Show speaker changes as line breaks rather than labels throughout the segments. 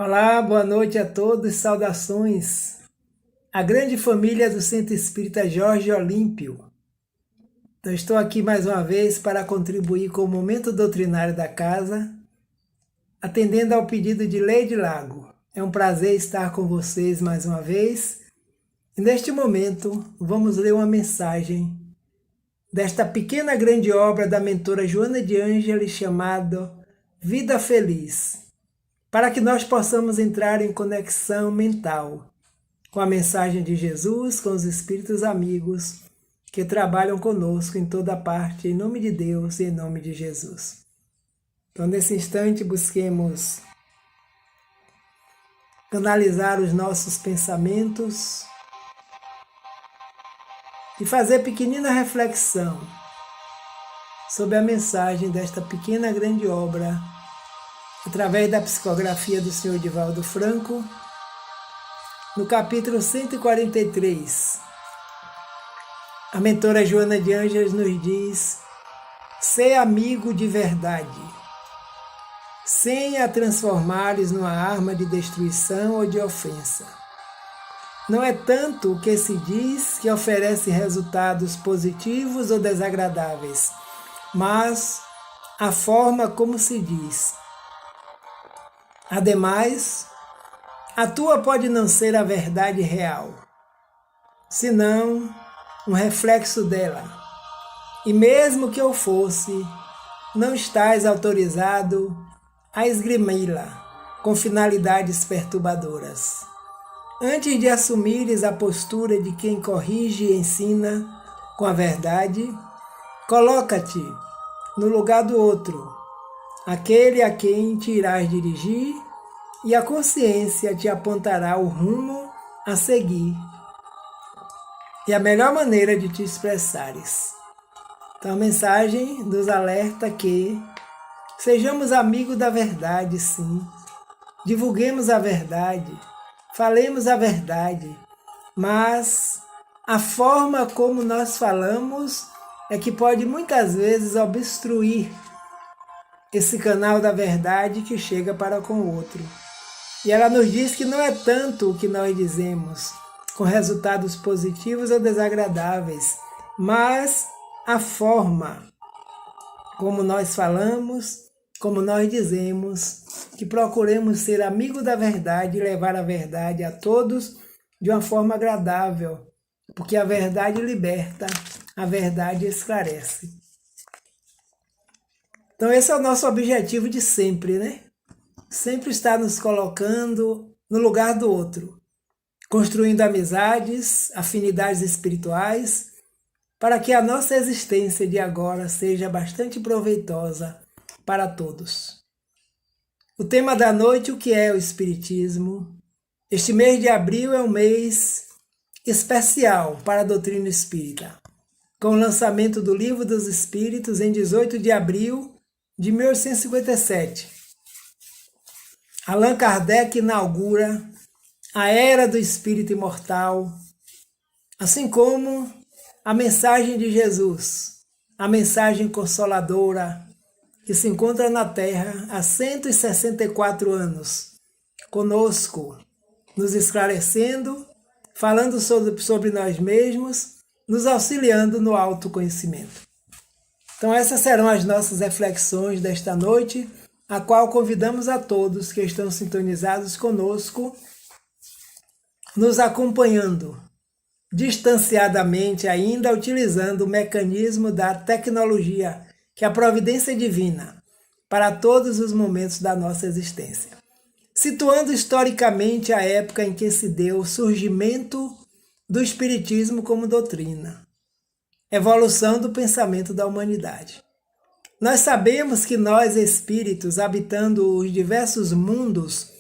Olá, boa noite a todos, saudações. A grande família do Centro Espírita Jorge Olímpio. Então, estou aqui mais uma vez para contribuir com o momento doutrinário da casa, atendendo ao pedido de Leide Lago. É um prazer estar com vocês mais uma vez. E neste momento, vamos ler uma mensagem desta pequena grande obra da mentora Joana de Ângeles chamada Vida Feliz, para que nós possamos entrar em conexão mental com a mensagem de Jesus, com os espíritos amigos que trabalham conosco em toda parte, em nome de Deus e em nome de Jesus. Então, nesse instante, busquemos canalizar os nossos pensamentos e fazer pequenina reflexão sobre a mensagem desta pequena grande obra, através da psicografia do Sr. Divaldo Franco, no capítulo 143. A mentora Joana de Ângeles nos diz: ser amigo de verdade, sem a transformares numa arma de destruição ou de ofensa. Não é tanto o que se diz que oferece resultados positivos ou desagradáveis, mas a forma como se diz. Ademais, a tua pode não ser a verdade real, senão um reflexo dela. E mesmo que eu fosse, não estás autorizado a esgrimi-la com finalidades perturbadoras. Antes de assumires a postura de quem corrige e ensina com a verdade, coloca-te no lugar do outro, aquele a quem te irás dirigir, e a consciência te apontará o rumo a seguir e a melhor maneira de te expressares. Então a mensagem nos alerta que sejamos amigos da verdade, sim, divulguemos a verdade, falemos a verdade, mas a forma como nós falamos é que pode muitas vezes obstruir esse canal da verdade que chega para com o outro. E ela nos diz que não é tanto o que nós dizemos, com resultados positivos ou desagradáveis, mas a forma como nós falamos, como nós dizemos, que procuremos ser amigo da verdade e levar a verdade a todos de uma forma agradável, porque a verdade liberta, a verdade esclarece. Então esse é o nosso objetivo de sempre, né? Sempre estar nos colocando no lugar do outro, construindo amizades, afinidades espirituais, para que a nossa existência de agora seja bastante proveitosa para todos. O tema da noite, o que é o Espiritismo? Este mês de abril é um mês especial para a doutrina espírita, com o lançamento do Livro dos Espíritos em 18 de abril de 1857. Allan Kardec inaugura a Era do Espírito Imortal, assim como a mensagem de Jesus, a mensagem consoladora, que se encontra na Terra há 164 anos, conosco, nos esclarecendo, falando sobre nós mesmos, nos auxiliando no autoconhecimento. Então essas serão as nossas reflexões desta noite, a qual convidamos a todos que estão sintonizados conosco, nos acompanhando, distanciadamente ainda utilizando o mecanismo da tecnologia, que é a providência divina, para todos os momentos da nossa existência. Situando historicamente a época em que se deu o surgimento do Espiritismo como doutrina, evolução do pensamento da humanidade. Nós sabemos que nós, espíritos, habitando os diversos mundos,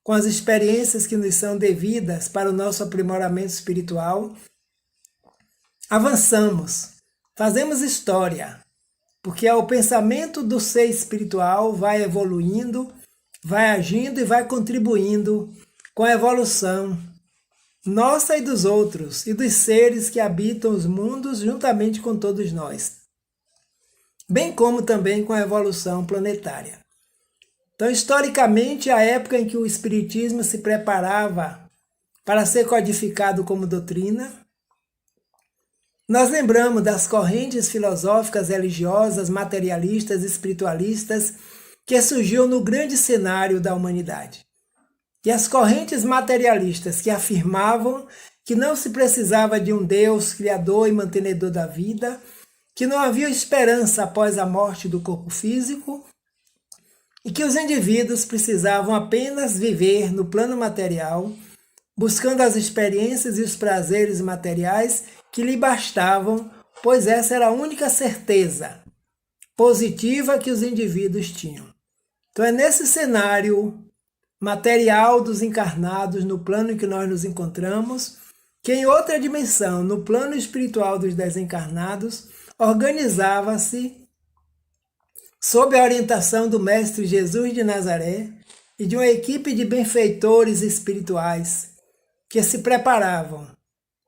com as experiências que nos são devidas para o nosso aprimoramento espiritual, avançamos, fazemos história, porque o pensamento do ser espiritual vai evoluindo, vai agindo e vai contribuindo com a evolução nossa e dos outros, e dos seres que habitam os mundos juntamente com todos nós, bem como também com a evolução planetária. Então, historicamente, a época em que o Espiritismo se preparava para ser codificado como doutrina, nós lembramos das correntes filosóficas, religiosas, materialistas, espiritualistas, que surgiu no grande cenário da humanidade. E as correntes materialistas que afirmavam que não se precisava de um Deus criador e mantenedor da vida, que não havia esperança após a morte do corpo físico e que os indivíduos precisavam apenas viver no plano material, buscando as experiências e os prazeres materiais que lhe bastavam, pois essa era a única certeza positiva que os indivíduos tinham. Então é nesse cenário material dos encarnados, no plano em que nós nos encontramos, que em outra dimensão, no plano espiritual dos desencarnados, organizava-se, sob a orientação do Mestre Jesus de Nazaré e de uma equipe de benfeitores espirituais que se preparavam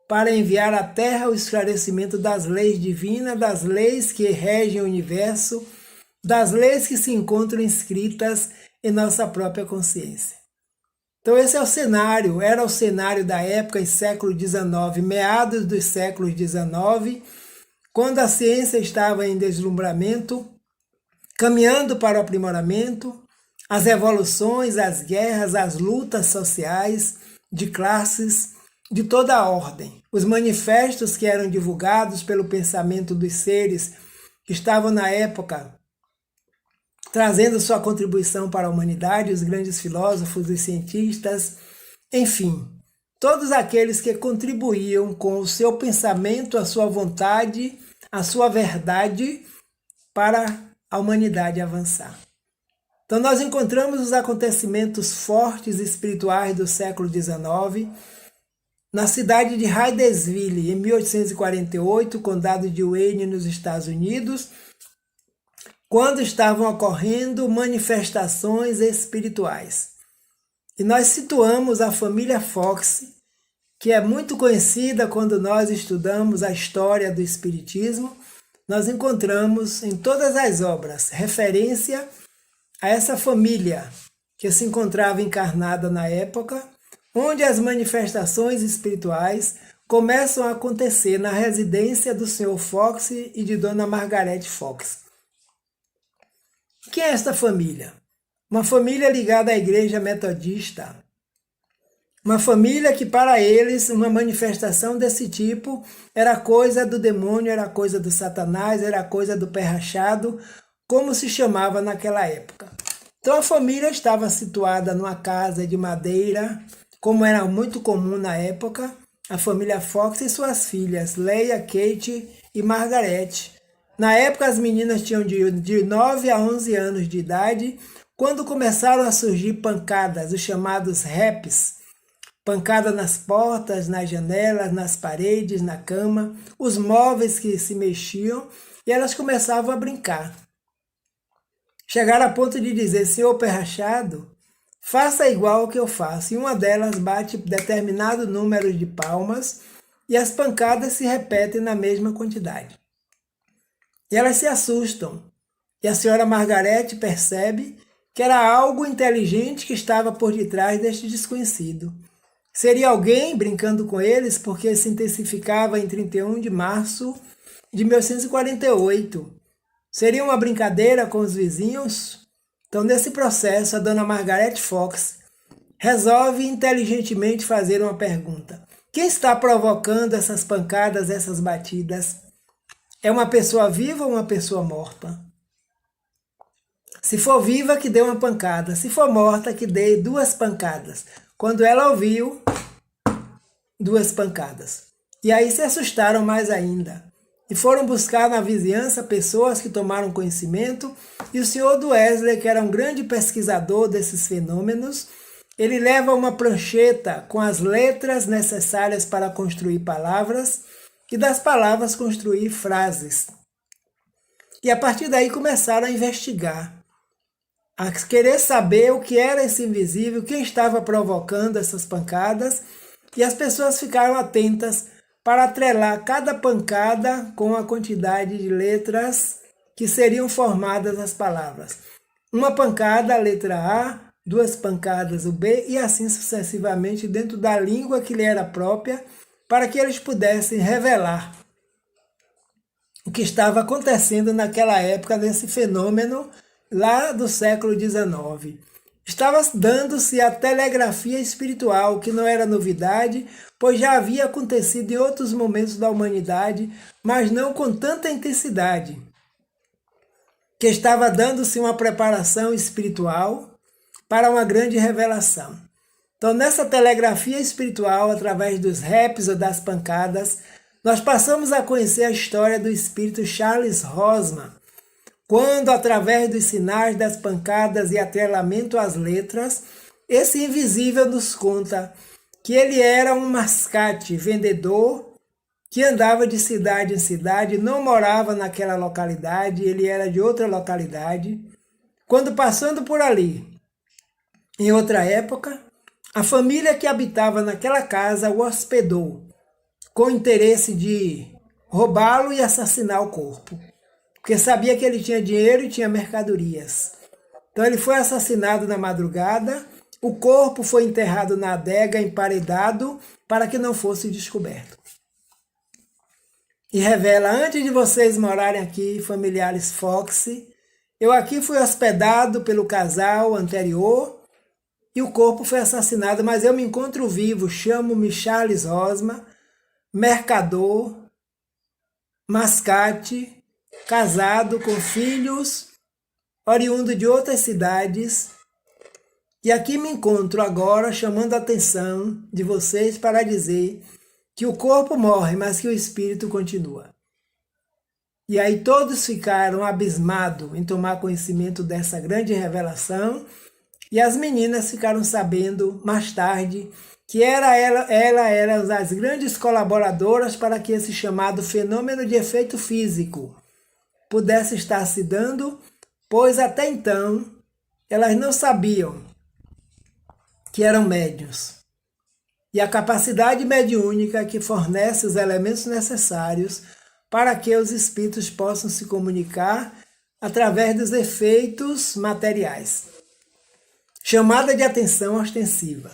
para enviar à Terra o esclarecimento das leis divinas, das leis que regem o universo, das leis que se encontram inscritas em nossa própria consciência. Então esse é o cenário, era o cenário da época em século XIX, meados dos séculos XIX, quando a ciência estava em deslumbramento, caminhando para o aprimoramento, as evoluções, as guerras, as lutas sociais, de classes, de toda a ordem. Os manifestos que eram divulgados pelo pensamento dos seres que estavam na época trazendo sua contribuição para a humanidade, os grandes filósofos, os cientistas, enfim, todos aqueles que contribuíam com o seu pensamento, a sua vontade, a sua verdade para a humanidade avançar. Então nós encontramos os acontecimentos fortes espirituais do século XIX, na cidade de Hydesville, em 1848, condado de Wayne, nos Estados Unidos, quando estavam ocorrendo manifestações espirituais. E nós situamos a família Fox, que é muito conhecida quando nós estudamos a história do Espiritismo. Nós encontramos em todas as obras referência a essa família que se encontrava encarnada na época, onde as manifestações espirituais começam a acontecer na residência do Sr. Fox e de Dona Margaret Fox. Quem é esta família? Uma família ligada à Igreja Metodista. Uma família que para eles uma manifestação desse tipo era coisa do demônio, era coisa do Satanás, era coisa do pé rachado, como se chamava naquela época. Então a família estava situada numa casa de madeira, como era muito comum na época, a família Fox e suas filhas, Leia, Kate e Margaret. Na época as meninas tinham de 9 a 11 anos de idade, quando começaram a surgir pancadas, os chamados raps, pancada nas portas, nas janelas, nas paredes, na cama, os móveis que se mexiam, e elas começavam a brincar. Chegaram a ponto de dizer: senhor pé rachado, faça igual ao que eu faço. E uma delas bate determinado número de palmas e as pancadas se repetem na mesma quantidade. E elas se assustam. E a senhora Margarete percebe que era algo inteligente que estava por detrás deste desconhecido. Seria alguém brincando com eles, porque se intensificava em 31 de março de 1848. Seria uma brincadeira com os vizinhos? Então, nesse processo, a dona Margaret Fox resolve inteligentemente fazer uma pergunta. Quem está provocando essas pancadas, essas batidas? É uma pessoa viva ou uma pessoa morta? Se for viva, que dê uma pancada. Se for morta, que dê 2 pancadas. Quando ela ouviu, 2 pancadas. E aí se assustaram mais ainda. E foram buscar na vizinhança pessoas que tomaram conhecimento. E o senhor Wesley, que era um grande pesquisador desses fenômenos, ele leva uma prancheta com as letras necessárias para construir palavras e das palavras construir frases. E a partir daí começaram a investigar, a querer saber o que era esse invisível, quem estava provocando essas pancadas, e as pessoas ficaram atentas para atrelar cada pancada com a quantidade de letras que seriam formadas as palavras. uma pancada a letra A, duas pancadas o B e assim sucessivamente dentro da língua que lhe era própria, para que eles pudessem revelar o que estava acontecendo naquela época desse fenômeno lá do século XIX. Estava dando-se a telegrafia espiritual, que não era novidade, pois já havia acontecido em outros momentos da humanidade, mas não com tanta intensidade, que estava dando-se uma preparação espiritual para uma grande revelação. Então, nessa telegrafia espiritual, através dos raps ou das pancadas, nós passamos a conhecer a história do espírito Charles Rosman, quando, através dos sinais das pancadas e atrelamento às letras, esse invisível nos conta que ele era um mascate, vendedor, que andava de cidade em cidade, não morava naquela localidade, ele era de outra localidade. Quando passando por ali, em outra época, a família que habitava naquela casa o hospedou, com o interesse de roubá-lo e assassinar o corpo, porque sabia que ele tinha dinheiro e tinha mercadorias. Então ele foi assassinado na madrugada, o corpo foi enterrado na adega, emparedado, para que não fosse descoberto. E revela, antes de vocês morarem aqui, familiares Fox, eu aqui fui hospedado pelo casal anterior e o corpo foi assassinado, mas eu me encontro vivo, chamo-me Charles Rosman, mercador, mascate, casado com filhos, oriundo de outras cidades, e aqui me encontro agora chamando a atenção de vocês para dizer que o corpo morre, mas que o espírito continua. E aí todos ficaram abismados em tomar conhecimento dessa grande revelação, e as meninas ficaram sabendo mais tarde que ela era das grandes colaboradoras para que esse chamado fenômeno de efeito físico pudesse estar se dando, pois até então elas não sabiam que eram médiuns. E a capacidade mediúnica que fornece os elementos necessários para que os espíritos possam se comunicar através dos efeitos materiais. Chamada de atenção ostensiva.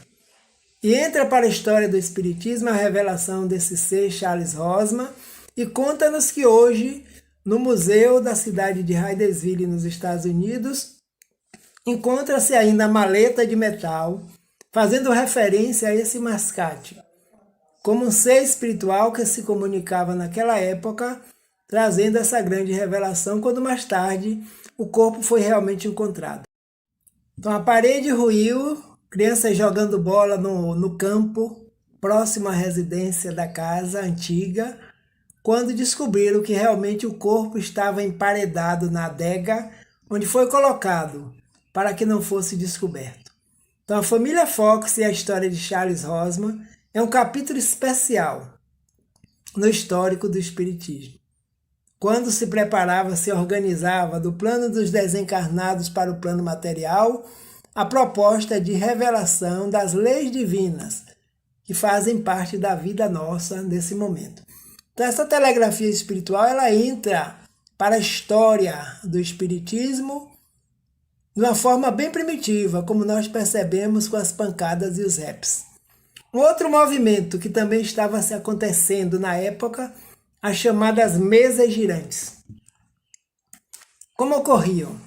E entra para a história do Espiritismo a revelação desse ser Charles Rosman e conta-nos que hoje, no museu da cidade de Hydesville, nos Estados Unidos, encontra-se ainda a maleta de metal, fazendo referência a esse mascate, como um ser espiritual que se comunicava naquela época, trazendo essa grande revelação, quando mais tarde o corpo foi realmente encontrado. Então a parede ruiu, crianças jogando bola no campo, próximo à residência da casa antiga, quando descobriram que realmente o corpo estava emparedado na adega, onde foi colocado, para que não fosse descoberto. Então a família Fox e a história de Charles Rosman é um capítulo especial no histórico do Espiritismo. Quando se preparava, se organizava do plano dos desencarnados para o plano material, a proposta de revelação das leis divinas que fazem parte da vida nossa nesse momento. Então essa telegrafia espiritual ela entra para a história do Espiritismo de uma forma bem primitiva, como nós percebemos com as pancadas e os raps. Um outro movimento que também estava se acontecendo na época, as chamadas mesas girantes. Como ocorriam?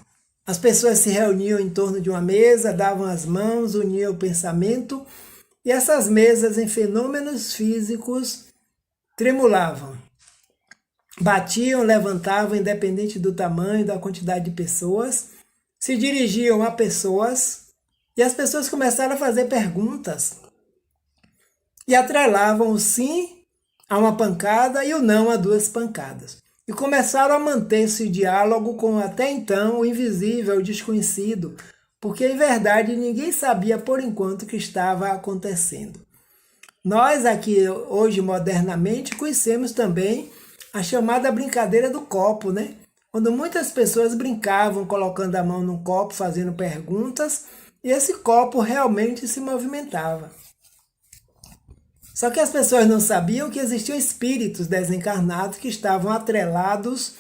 As pessoas se reuniam em torno de uma mesa, davam as mãos, uniam o pensamento, e essas mesas em fenômenos físicos tremulavam, batiam, levantavam, independente do tamanho, da quantidade de pessoas, se dirigiam a pessoas, e as pessoas começaram a fazer perguntas, e atrelavam o sim a uma pancada e o não a duas pancadas. E começaram a manter esse diálogo com até então o invisível, o desconhecido, porque em verdade ninguém sabia por enquanto o que estava acontecendo. Nós aqui hoje modernamente conhecemos também a chamada brincadeira do copo, né? Quando muitas pessoas brincavam colocando a mão num copo, fazendo perguntas, e esse copo realmente se movimentava. Só que as pessoas não sabiam que existiam espíritos desencarnados que estavam atrelados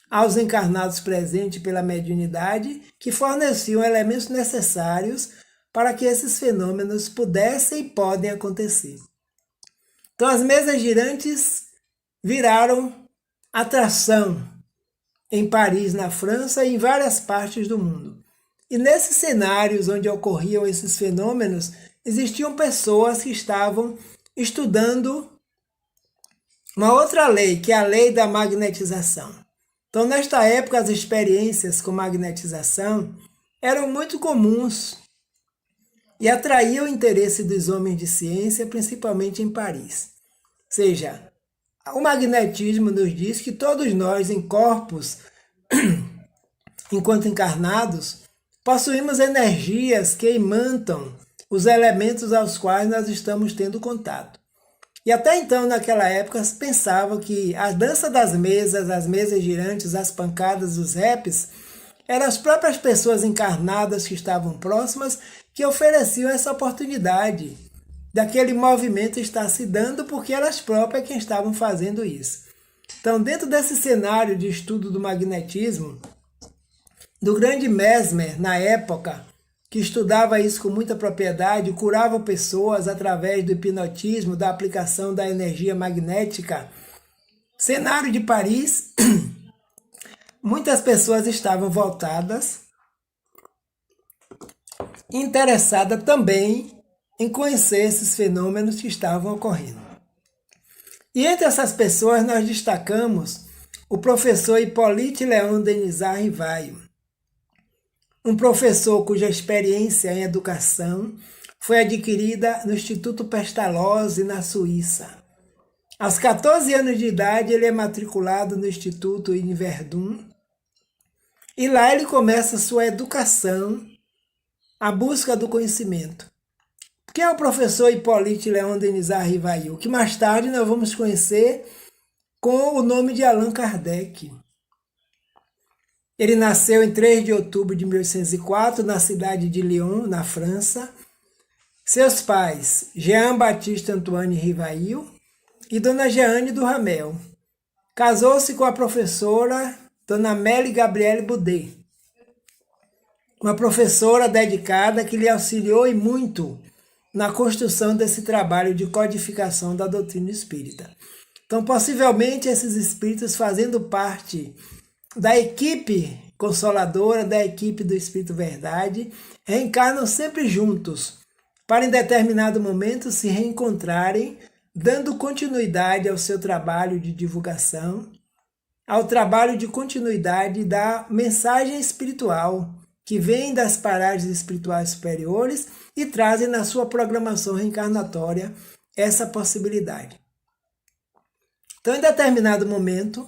aos encarnados presentes pela mediunidade, que forneciam elementos necessários para que esses fenômenos pudessem e podem acontecer. Então as mesas girantes viraram atração em Paris, na França, e em várias partes do mundo. E nesses cenários onde ocorriam esses fenômenos, existiam pessoas que estavam estudando uma outra lei, que é a lei da magnetização. Então, nesta época, as experiências com magnetização eram muito comuns e atraíam o interesse dos homens de ciência, principalmente em Paris. Ou seja, o magnetismo nos diz que todos nós, em corpos, enquanto encarnados, possuímos energias que imantam os elementos aos quais nós estamos tendo contato. E até então, naquela época, se pensava que a dança das mesas, as mesas girantes, as pancadas, os raps, eram as próprias pessoas encarnadas que estavam próximas que ofereciam essa oportunidade daquele movimento estar se dando, porque elas próprias quem estavam fazendo isso. Então, dentro desse cenário de estudo do magnetismo, do grande Mesmer, na época, que estudava isso com muita propriedade, curava pessoas através do hipnotismo, da aplicação da energia magnética. Cenário de Paris, muitas pessoas estavam voltadas, interessadas também em conhecer esses fenômenos que estavam ocorrendo. E entre essas pessoas nós destacamos o professor Hippolyte Léon Denisard Rivaio, um professor cuja experiência em educação foi adquirida no Instituto Pestalozzi, na Suíça. Aos 14 anos de idade, ele é matriculado no Instituto em Verdun, e lá ele começa sua educação, a busca do conhecimento. Quem é o professor Hippolyte Léon Denisard Rivaio, que mais tarde nós vamos conhecer com o nome de Allan Kardec. Ele nasceu em 3 de outubro de 1804, na cidade de Lyon, na França. Seus pais, Jean-Baptiste Antoine Rivail e Dona Jeanne do Ramel. Casou-se com a professora Dona Amélie Gabrielle Boudet, uma professora dedicada que lhe auxiliou e muito na construção desse trabalho de codificação da doutrina espírita. Então, possivelmente, esses espíritos fazendo parte da equipe consoladora, da equipe do Espírito Verdade, reencarnam sempre juntos, para em determinado momento se reencontrarem, dando continuidade ao seu trabalho de divulgação, ao trabalho de continuidade da mensagem espiritual, que vem das paragens espirituais superiores e trazem na sua programação reencarnatória essa possibilidade. Então, em determinado momento,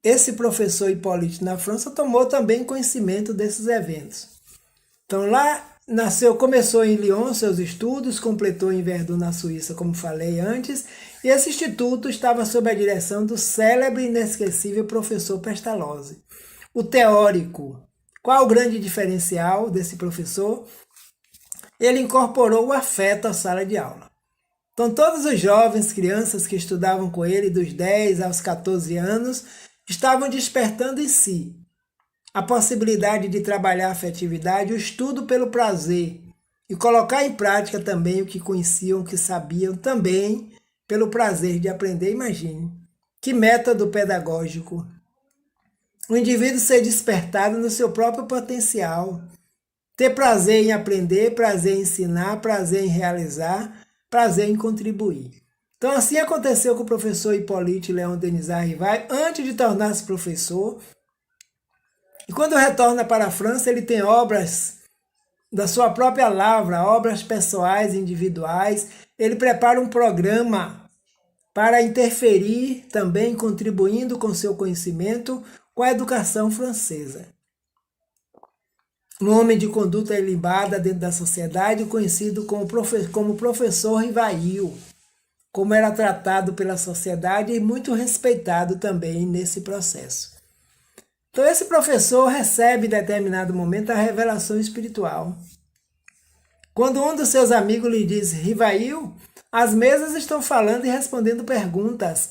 esse professor Hippolyte na França tomou também conhecimento desses eventos. Então lá começou em Lyon seus estudos, completou em Verdun na Suíça, como falei antes, e esse instituto estava sob a direção do célebre e inesquecível professor Pestalozzi. O teórico, qual o grande diferencial desse professor? Ele incorporou o afeto à sala de aula. Então todos os jovens, crianças que estudavam com ele dos 10 aos 14 anos, estavam despertando em si a possibilidade de trabalhar a afetividade, o estudo pelo prazer e colocar em prática também o que conheciam, o que sabiam, também pelo prazer de aprender. Imagine que método pedagógico. O indivíduo ser despertado no seu próprio potencial, ter prazer em aprender, prazer em ensinar, prazer em realizar, prazer em contribuir. Então, assim aconteceu com o professor Hippolyte Léon Denisard Rivaio, antes de tornar-se professor. E quando retorna para a França, ele tem obras da sua própria lavra, obras pessoais, individuais. Ele prepara um programa para interferir também, contribuindo com seu conhecimento com a educação francesa. Um homem de conduta ilibada dentro da sociedade, conhecido como professor Rivail, como era tratado pela sociedade e muito respeitado também nesse processo. Então esse professor recebe em determinado momento a revelação espiritual. Quando um dos seus amigos lhe diz: Rivail, as mesas estão falando e respondendo perguntas.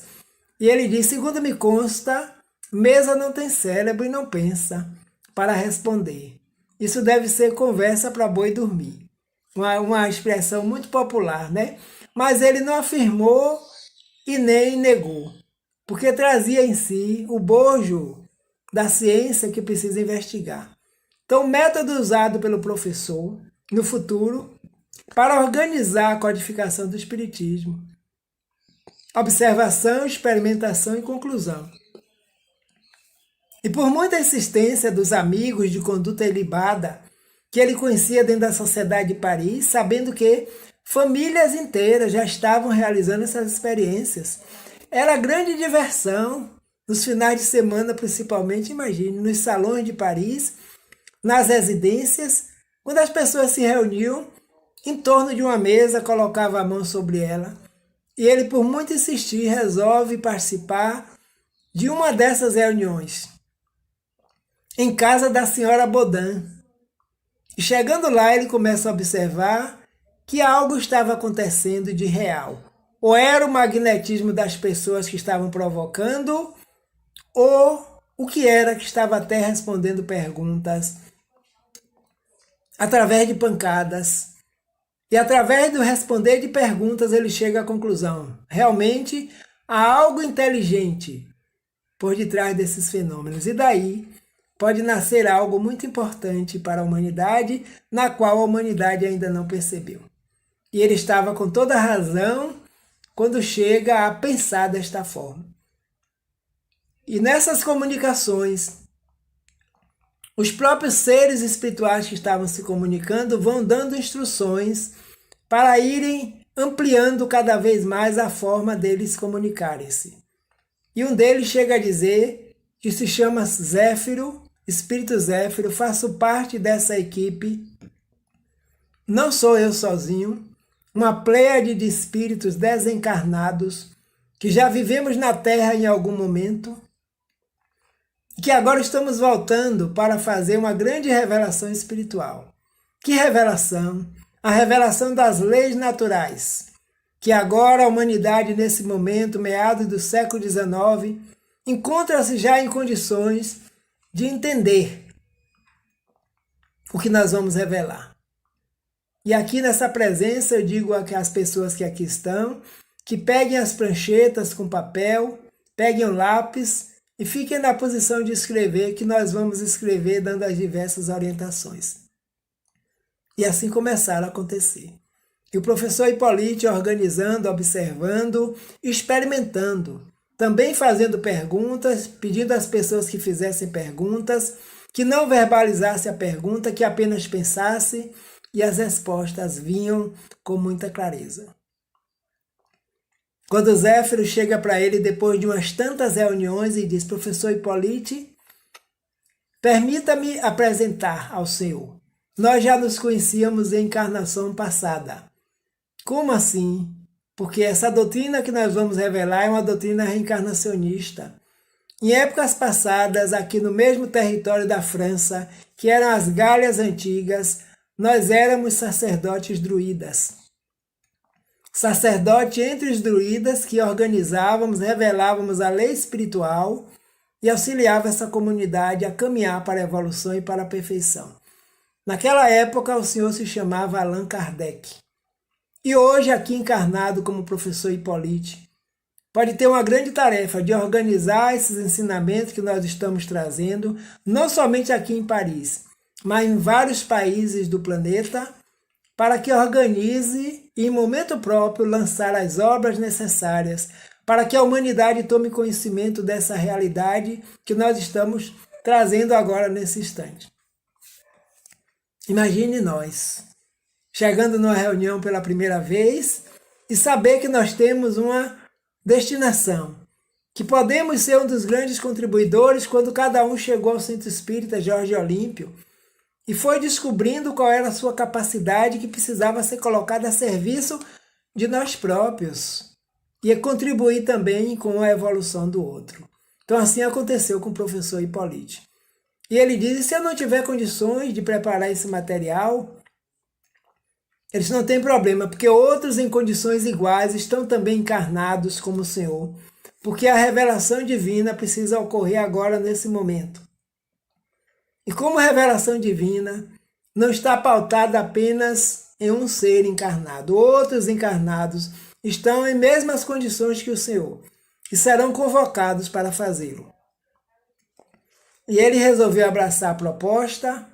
E ele diz: segundo me consta, Mesa não tem cérebro e não pensa para responder. Isso deve ser conversa para boi dormir. Uma expressão muito popular, né? Mas ele não afirmou e nem negou, porque trazia em si o bojo da ciência que precisa investigar. Então, o método usado pelo professor no futuro para organizar a codificação do Espiritismo: observação, experimentação e conclusão. E por muita insistência dos amigos de conduta ilibada que ele conhecia dentro da Sociedade de Paris, sabendo que famílias inteiras já estavam realizando essas experiências, era grande diversão, nos finais de semana principalmente, imagine, nos salões de Paris, nas residências, quando as pessoas se reuniam em torno de uma mesa, colocava a mão sobre ela, e ele, por muito insistir, resolve participar de uma dessas reuniões, em casa da senhora Baudin. E chegando lá, ele começa a observar que algo estava acontecendo de real. Ou era o magnetismo das pessoas que estavam provocando, ou o que era que estava até respondendo perguntas através de pancadas. E através do responder de perguntas, ele chega à conclusão: realmente há algo inteligente por detrás desses fenômenos. E daí pode nascer algo muito importante para a humanidade, na qual a humanidade ainda não percebeu. E ele estava com toda a razão quando chega a pensar desta forma. E nessas comunicações, os próprios seres espirituais que estavam se comunicando vão dando instruções para irem ampliando cada vez mais a forma deles comunicarem-se. E um deles chega a dizer, que se chama Zéfiro, Espírito Zéfiro: faço parte dessa equipe, não sou eu sozinho, uma pleiade de espíritos desencarnados que já vivemos na Terra em algum momento e que agora estamos voltando para fazer uma grande revelação espiritual. Que revelação? A revelação das leis naturais, que agora a humanidade, nesse momento, meados do século XIX, encontra-se já em condições de entender o que nós vamos revelar. E aqui nessa presença eu digo às pessoas que aqui estão, que peguem as pranchetas com papel, peguem o lápis e fiquem na posição de escrever, que nós vamos escrever dando as diversas orientações. E assim começaram a acontecer. E o professor Hipólito organizando, observando, experimentando, também fazendo perguntas, pedindo às pessoas que fizessem perguntas, que não verbalizasse a pergunta, que apenas pensasse, e as respostas vinham com muita clareza. Quando Zéfiro chega para ele depois de umas tantas reuniões e diz: professor Hipólito, permita-me apresentar ao senhor. Nós já nos conhecíamos em encarnação passada. Como assim? Porque essa doutrina que nós vamos revelar é uma doutrina reencarnacionista. Em épocas passadas, aqui no mesmo território da França, que eram as Gálias antigas, nós éramos sacerdotes druidas. Sacerdote entre os druidas que organizávamos, revelávamos a lei espiritual e auxiliava essa comunidade a caminhar para a evolução e para a perfeição. Naquela época, o senhor se chamava Allan Kardec. E hoje, aqui encarnado como professor Hipólito, pode ter uma grande tarefa de organizar esses ensinamentos que nós estamos trazendo, não somente aqui em Paris, mas em vários países do planeta, para que organize e, em momento próprio, lançar as obras necessárias para que a humanidade tome conhecimento dessa realidade que nós estamos trazendo agora nesse instante. Imagine nós, chegando numa reunião pela primeira vez e saber que nós temos uma destinação, que podemos ser um dos grandes contribuidores quando cada um chegou ao Centro Espírita Jorge Olímpio e foi descobrindo qual era a sua capacidade que precisava ser colocada a serviço de nós próprios e contribuir também com a evolução do outro. Então assim aconteceu com o professor Hipólito. E ele diz: se eu não tiver condições de preparar esse material, eles não têm problema, porque outros em condições iguais estão também encarnados como o Senhor, porque a revelação divina precisa ocorrer agora nesse momento. E como a revelação divina não está pautada apenas em um ser encarnado, outros encarnados estão em mesmas condições que o Senhor e serão convocados para fazê-lo. E ele resolveu abraçar a proposta,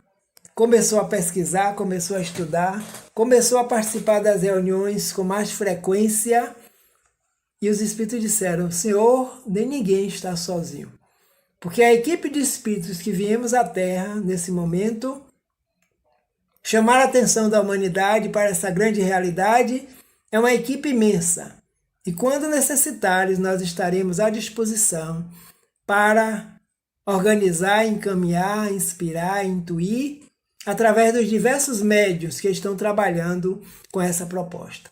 começou a pesquisar, começou a estudar, começou a participar das reuniões com mais frequência. E os espíritos disseram: Senhor, nem ninguém está sozinho. Porque a equipe de espíritos que viemos à Terra nesse momento chamar a atenção da humanidade para essa grande realidade é uma equipe imensa. E quando necessitares, nós estaremos à disposição para organizar, encaminhar, inspirar, intuir, através dos diversos médiuns que estão trabalhando com essa proposta.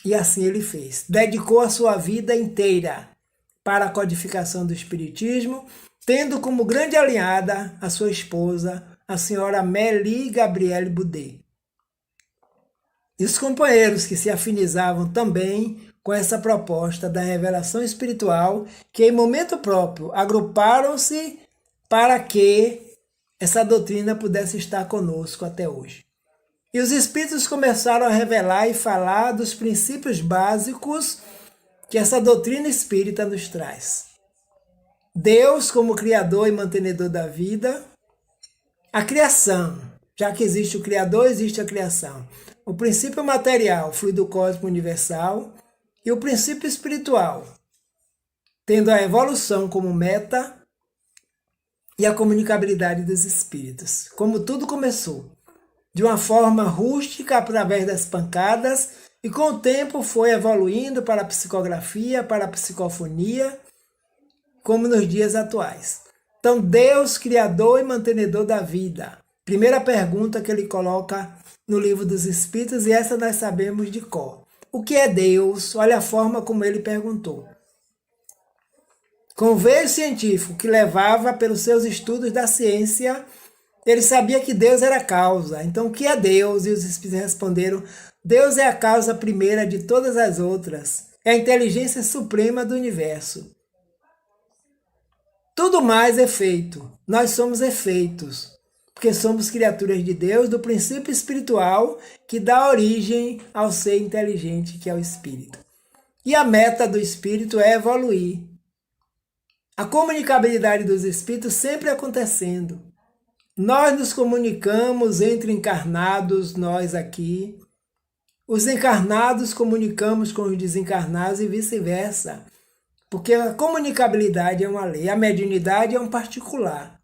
E assim ele fez. Dedicou a sua vida inteira para a codificação do Espiritismo, tendo como grande aliada a sua esposa, a senhora Mélie Gabrielle Boudet. E os companheiros que se afinizavam também com essa proposta da revelação espiritual, que em momento próprio agruparam-se para que essa doutrina pudesse estar conosco até hoje. E os espíritos começaram a revelar e falar dos princípios básicos que essa doutrina espírita nos traz. Deus como criador e mantenedor da vida, a criação, já que existe o criador, existe a criação. O princípio material, fluido cósmico universal, e o princípio espiritual, tendo a evolução como meta e a comunicabilidade dos espíritos. Como tudo começou, de uma forma rústica, através das pancadas, e com o tempo foi evoluindo para a psicografia, para a psicofonia, como nos dias atuais. Então, Deus, criador e mantenedor da vida. Primeira pergunta que ele coloca no Livro dos Espíritos, e essa nós sabemos de cor. O que é Deus? Olha a forma como ele perguntou. Com o veio científico que levava pelos seus estudos da ciência, ele sabia que Deus era a causa. Então, o que é Deus? E os espíritos responderam: Deus é a causa primeira de todas as outras. É a inteligência suprema do universo. Tudo mais é efeito. Nós somos efeitos, porque somos criaturas de Deus, do princípio espiritual que dá origem ao ser inteligente, que é o espírito. E a meta do espírito é evoluir. A comunicabilidade dos espíritos sempre acontecendo. Nós nos comunicamos entre encarnados, nós aqui. Os encarnados comunicamos com os desencarnados e vice-versa. Porque a comunicabilidade é uma lei, a mediunidade é um particular,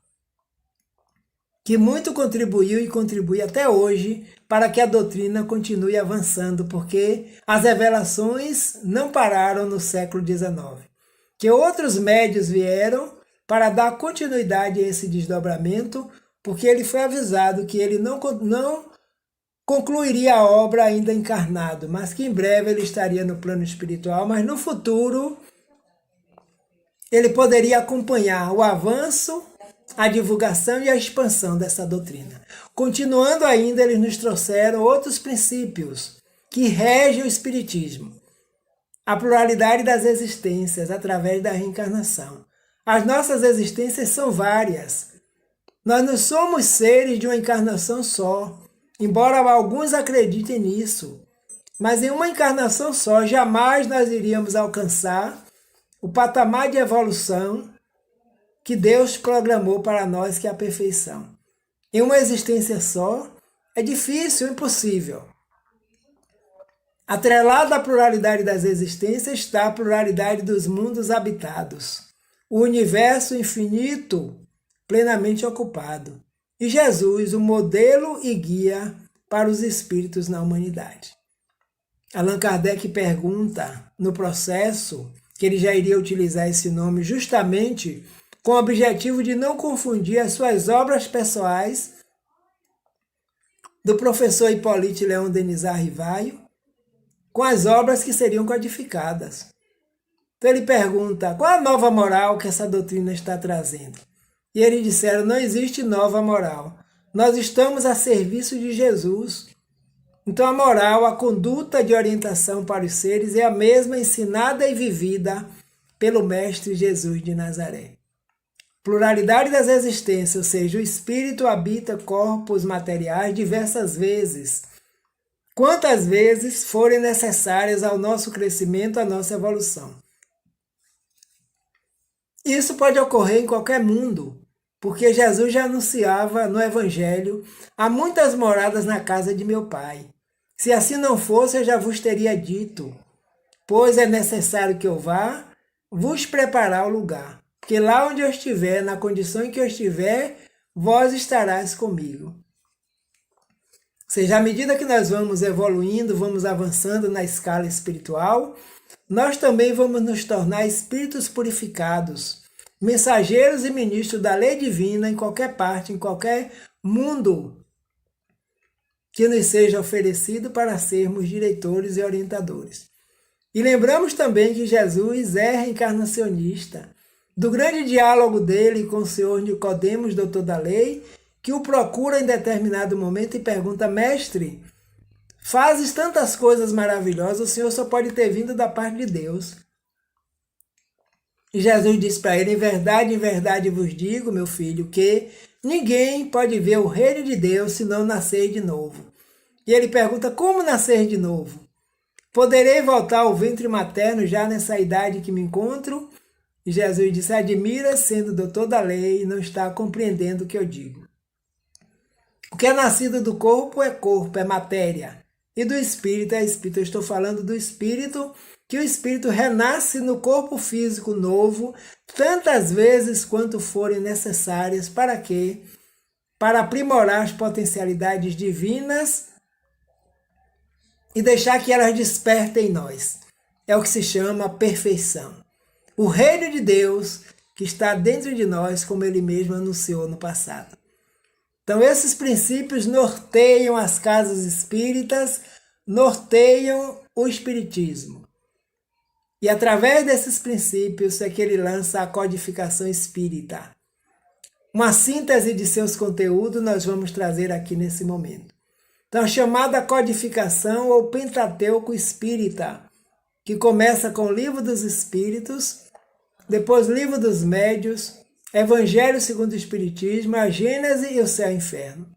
que muito contribuiu e contribui até hoje para que a doutrina continue avançando, porque as revelações não pararam no século XIX. Que outros médios vieram para dar continuidade a esse desdobramento, porque ele foi avisado que ele não concluiria a obra ainda encarnado, mas que em breve ele estaria no plano espiritual, mas no futuro ele poderia acompanhar o avanço, a divulgação e a expansão dessa doutrina. Continuando ainda, eles nos trouxeram outros princípios que regem o Espiritismo. A pluralidade das existências através da reencarnação. As nossas existências são várias. Nós não somos seres de uma encarnação só, embora alguns acreditem nisso. Mas em uma encarnação só, jamais nós iríamos alcançar o patamar de evolução que Deus programou para nós, que é a perfeição. Em uma existência só, é difícil, impossível. Atrelada à pluralidade das existências está a pluralidade dos mundos habitados, o universo infinito plenamente ocupado, e Jesus, o modelo e guia para os espíritos na humanidade. Allan Kardec pergunta no processo que ele já iria utilizar esse nome justamente com o objetivo de não confundir as suas obras pessoais do professor Hippolyte Leon Denisard Rivaio com as obras que seriam codificadas. Então ele pergunta: qual a nova moral que essa doutrina está trazendo? E eles disseram: não existe nova moral. Nós estamos a serviço de Jesus. Então a moral, a conduta de orientação para os seres é a mesma ensinada e vivida pelo Mestre Jesus de Nazaré. Pluralidade das existências, ou seja, o espírito habita corpos materiais diversas vezes, quantas vezes forem necessárias ao nosso crescimento, à nossa evolução. Isso pode ocorrer em qualquer mundo, porque Jesus já anunciava no Evangelho: há muitas moradas na casa de meu Pai. Se assim não fosse, eu já vos teria dito, pois é necessário que eu vá vos preparar o lugar. Porque lá onde eu estiver, na condição em que eu estiver, vós estarás comigo. Ou seja, à medida que nós vamos evoluindo, vamos avançando na escala espiritual, nós também vamos nos tornar espíritos purificados, mensageiros e ministros da lei divina em qualquer parte, em qualquer mundo que nos seja oferecido para sermos diretores e orientadores. E lembramos também que Jesus é reencarnacionista, do grande diálogo dele com o senhor Nicodemos, doutor da lei, que o procura em determinado momento e pergunta: mestre, fazes tantas coisas maravilhosas, o senhor só pode ter vindo da parte de Deus. E Jesus diz para ele: em verdade vos digo, meu filho, que ninguém pode ver o reino de Deus se não nascer de novo. E ele pergunta: como nascer de novo? Poderei voltar ao ventre materno já nessa idade que me encontro? E Jesus disse: admira, sendo doutor da lei, não está compreendendo o que eu digo. O que é nascido do corpo, é matéria. E do espírito é espírito. Eu estou falando do espírito, que o espírito renasce no corpo físico novo, tantas vezes quanto forem necessárias. Para quê? Para aprimorar as potencialidades divinas e deixar que elas despertem em nós. É o que se chama perfeição. O reino de Deus que está dentro de nós, como ele mesmo anunciou no passado. Então, esses princípios norteiam as casas espíritas, norteiam o espiritismo. E através desses princípios é que ele lança a codificação espírita. Uma síntese de seus conteúdos nós vamos trazer aqui nesse momento. Então, a chamada codificação ou Pentateuco espírita, que começa com o Livro dos Espíritos, depois Livro dos Médios, Evangelho segundo o Espiritismo, a Gênese e o Céu e o Inferno.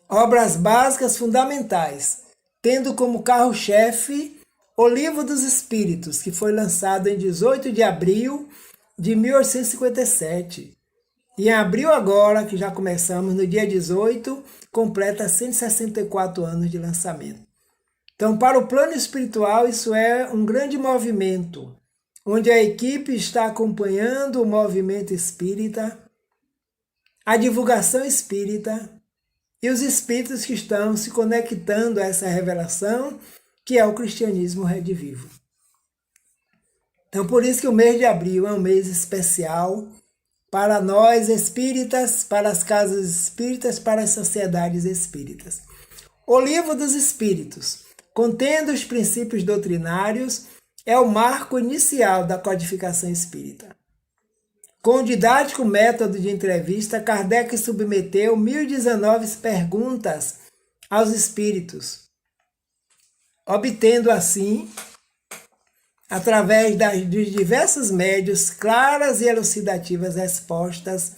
Obras básicas fundamentais, tendo como carro-chefe o Livro dos Espíritos, que foi lançado em 18 de abril de 1857. E em abril agora, que já começamos, no dia 18, completa 164 anos de lançamento. Então, para o plano espiritual, isso é um grande movimento, onde a equipe está acompanhando o movimento espírita, a divulgação espírita e os espíritos que estão se conectando a essa revelação, que é o cristianismo redivivo. Então, por isso que o mês de abril é um mês especial para nós espíritas, para as casas espíritas, para as sociedades espíritas. O Livro dos Espíritos, contendo os princípios doutrinários, é o marco inicial da codificação espírita. Com o didático método de entrevista, Kardec submeteu 1019 perguntas aos espíritos, obtendo assim, através dos diversos médios, claras e elucidativas respostas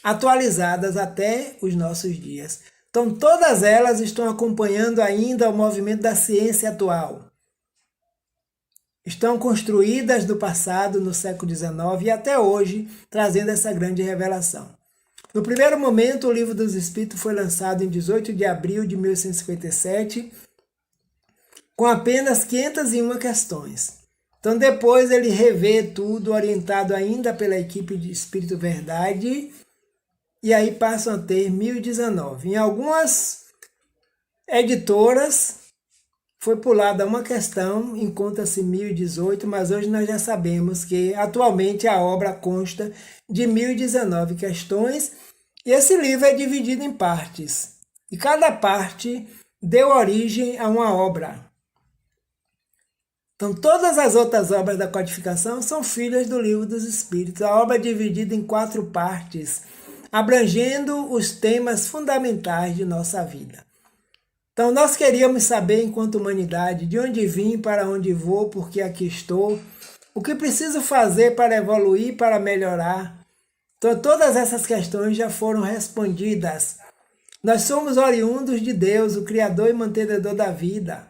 atualizadas até os nossos dias. Então, todas elas estão acompanhando ainda o movimento da ciência atual. Estão construídas do passado, no século XIX, e até hoje, trazendo essa grande revelação. No primeiro momento, o Livro dos Espíritos foi lançado em 18 de abril de 1857, com apenas 501 questões. Então, depois ele revê tudo, orientado ainda pela equipe de Espírito Verdade, e aí passam a ter 1019. Em algumas editoras, foi pulada uma questão, encontra-se 1018, mas hoje nós já sabemos que atualmente a obra consta de 1019 questões, e esse livro é dividido em partes, e cada parte deu origem a uma obra. Então, todas as outras obras da codificação são filhas do Livro dos Espíritos. A obra é dividida em 4 partes, abrangendo os temas fundamentais de nossa vida. Então, nós queríamos saber, enquanto humanidade, de onde vim, para onde vou, porque aqui estou, O que preciso fazer para evoluir, para melhorar? Então, todas essas questões já foram respondidas. Nós somos oriundos de Deus, o Criador e mantenedor da vida.